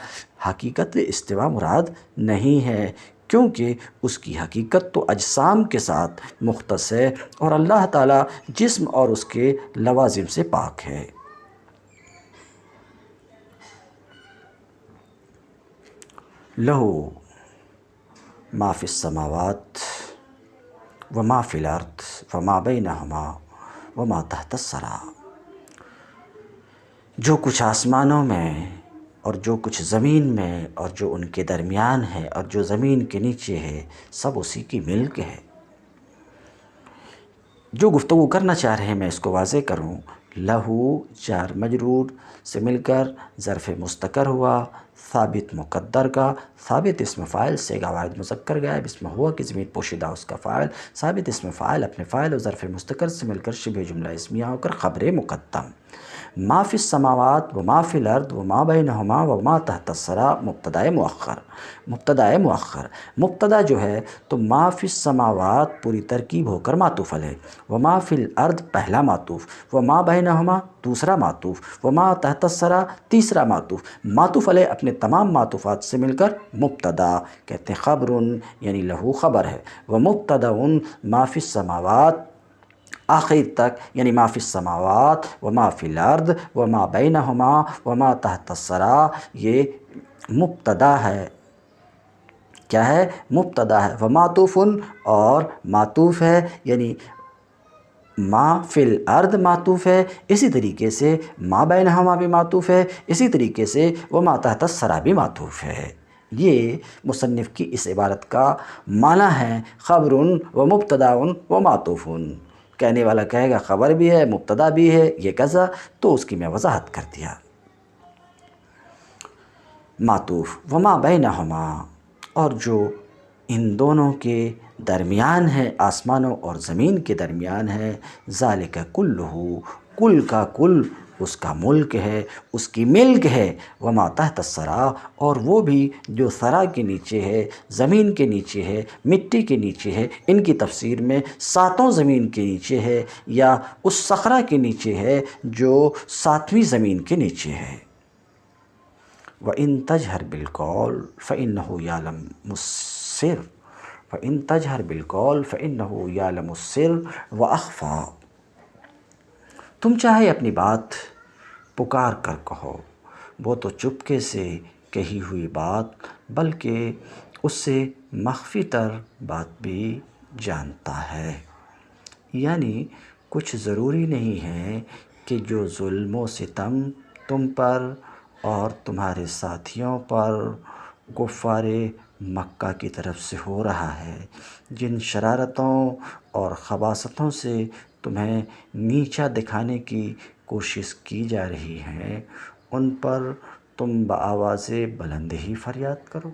حقیقت استوا مراد نہیں ہے، کیونکہ اس کی حقیقت تو اجسام کے ساتھ مختص ہے، اور اللہ تعالیٰ جسم اور اس کے لوازم سے پاک ہے۔ لہو ما فی السماوات وما فی الارض وما بینہما وما تحت الثری، جو کچھ آسمانوں میں اور جو کچھ زمین میں اور جو ان کے درمیان ہے اور جو زمین کے نیچے ہے، سب اسی کی ملک ہے۔ جو گفتگو کرنا چاہ رہے ہیں میں اس کو واضح کروں، لہو جار مجرور سے مل کر ظرف مستقر ہوا، ثابت مقدر کا، ثابت اسم فاعل صیغہ واحد مذکر غائب اسم ہوا کی ضمیر پوشیدہ اس کا فاعل، ثابت اسم فاعل اپنے فاعل اور ظرف مستقر سے مل کر شبہ جملہ اسمیہ ہو کر خبر مقدم۔ ما فی السماوات و ما فی الارض و ما بینہما و ما تحت الثری مبتدأ مؤخر۔ مبتدأ مؤخر، مبتدا جو ہے تو ما فی السماوات پوری ترکیب ہو کر معطوف علیہ، و ما فی الارض پہلا معطوف، و ما بینہما دوسرا معطوف، و ما تحت الثری تیسرا معطوف۔ معطوف علیہ اپنے تمام معطوفات سے مل کر مبتدا کہتے ہیں، خبر یعنی لہو خبر ہے، و مبتدا ما فی السماوات آخر تک یعنی ما فی السماوات و ما فی الارض و ما بینہما و ما تحت الثری یہ مبتدا ہے، کیا ہے؟ مبتدا ہے، و معطوف اور معطوف ہے، یعنی ما فی الارض معطوف ہے، اسی طریقے سے ما بینہما بھی معطوف ہے، اسی طریقے سے و ما تحت الثری بھی معطوف ہے۔ یہ مصنف کی اس عبارت کا معنی ہے، خبر و مبتدا و معطوف۔ کہنے والا کہے گا خبر بھی ہے مبتدا بھی ہے، یہ کیسا؟ تو اس کی میں وضاحت کر دیا۔ معطوف وما بینہما، اور جو ان دونوں کے درمیان ہے، آسمانوں اور زمین کے درمیان ہے، ذالک کلہ، کل کا کل اس کا ملک ہے، اس کی ملک ہے، وما تحت الثری، اور وہ بھی جو ثری کے نیچے ہے، زمین کے نیچے ہے، مٹی کے نیچے ہے، ان کی تفسیر میں ساتوں زمین کے نیچے ہے یا اس صخرہ کے نیچے ہے جو ساتویں زمین کے نیچے ہے۔ وَإِن تَجْهَرْ بِالْقَوْلِ فَإِنَّهُ يَعْلَمُ السِّرَّ وَإِن تَجْهَرْ بِالْقَوْلِ فَإِنَّهُ يَعْلَمُ السِّرَّ وَأَخْفَى، تم چاہے اپنی بات پکار کر کہو، وہ تو چپکے سے کہی ہوئی بات بلکہ اس سے مخفی تر بات بھی جانتا ہے۔ یعنی کچھ ضروری نہیں ہے کہ جو ظلم و ستم تم پر اور تمہارے ساتھیوں پر کفار مکہ کی طرف سے ہو رہا ہے، جن شرارتوں اور خباثتوں سے تمہیں نیچا دکھانے کی کوشش کی جا رہی ہے، ان پر تم بآواز بلند ہی فریاد کرو۔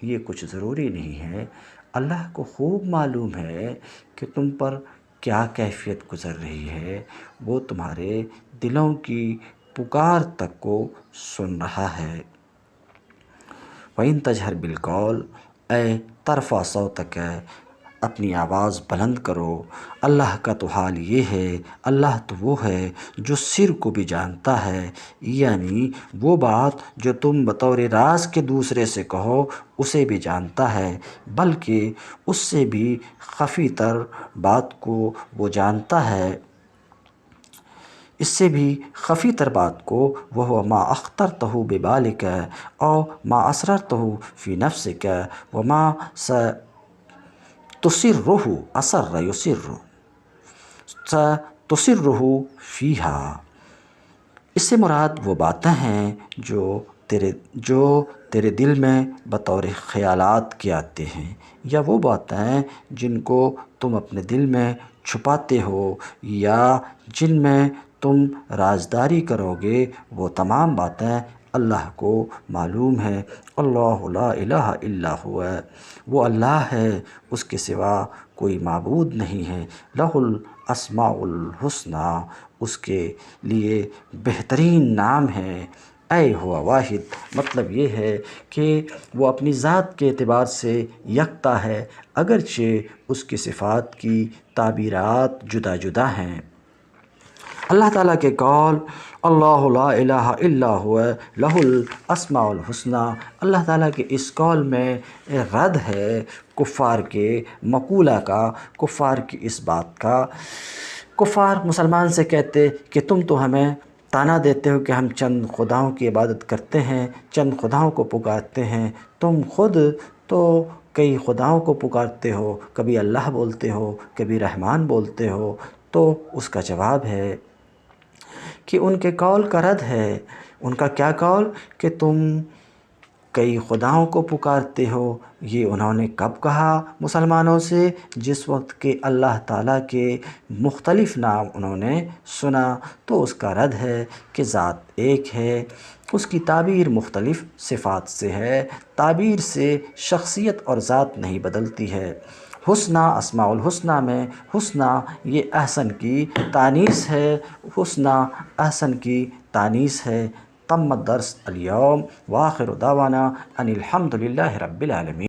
یہ کچھ ضروری نہیں ہے، اللہ کو خوب معلوم ہے کہ تم پر کیا کیفیت گزر رہی ہے، وہ تمہارے دلوں کی پکار تک کو سن رہا ہے۔ وَإِن تَجْهَرْ بِالْقَوْلِ، اے ترفع صوتک، اپنی آواز بلند کرو۔ اللہ کا تو حال یہ ہے، اللہ تو وہ ہے جو سر کو بھی جانتا ہے، یعنی وہ بات جو تم بطور راز کے دوسرے سے کہو اسے بھی جانتا ہے، بلکہ اس سے بھی خفی تر بات کو وہ جانتا ہے، اس سے بھی خفی تر بات کو، وَهُوَ مَا أَخْطَرْتَهُ بِبَالِكَ أَوْ مَا أَسْرَرْتَهُ فِي نَفْسِكَ وَمَا سَتُسِرُّهُ أَسَرَّ يُسِرُّ سَتُسِرُّهُ فِيهَا۔ اس سے مراد وہ باتیں ہیں جو تیرے دل میں بطور خیالات کے آتے ہیں، یا وہ باتیں جن کو تم اپنے دل میں چھپاتے ہو یا جن میں تم رازداری کرو گے، وہ تمام باتیں اللہ کو معلوم ہے۔ اللہ لا الہ الا هو، وہ اللہ ہے، اس کے سوا کوئی معبود نہیں ہے۔ لہ الاسماء الحسنی، اس کے لیے بہترین نام ہے۔ اے ہوا واحد، مطلب یہ ہے کہ وہ اپنی ذات کے اعتبار سے یکتا ہے، اگرچہ اس کی صفات کی تعبیرات جدا جدا ہیں۔ اللہ تعالیٰ کے قول اللہ لا الہ الا هو لہ الاسماء الحسنی، اللہ تعالیٰ کے اس قول میں رد ہے کفار کے مقولہ کا، کفار کی اس بات کا۔ کفار مسلمان سے کہتے کہ تم تو ہمیں طعنہ دیتے ہو کہ ہم چند خداؤں کی عبادت کرتے ہیں، چند خداؤں کو پکارتے ہیں، تم خود تو کئی خداؤں کو پکارتے ہو، کبھی اللہ بولتے ہو، کبھی رحمان بولتے ہو۔ تو اس کا جواب ہے کہ ان کے قول کا رد ہے۔ ان کا کیا قول؟ کہ تم کئی خداؤں کو پکارتے ہو، یہ انہوں نے کب کہا مسلمانوں سے؟ جس وقت کہ اللہ تعالیٰ کے مختلف نام انہوں نے سنا۔ تو اس کا رد ہے کہ ذات ایک ہے، اس کی تعبیر مختلف صفات سے ہے، تعبیر سے شخصیت اور ذات نہیں بدلتی ہے۔ حسنی، اسماء الحسنی میں حسنی یہ احسن کی تانیث ہے، حسنی احسن کی تانیث ہے۔ تم الدرس اليوم وآخر دعوانا ان الحمد للہ رب العالمین۔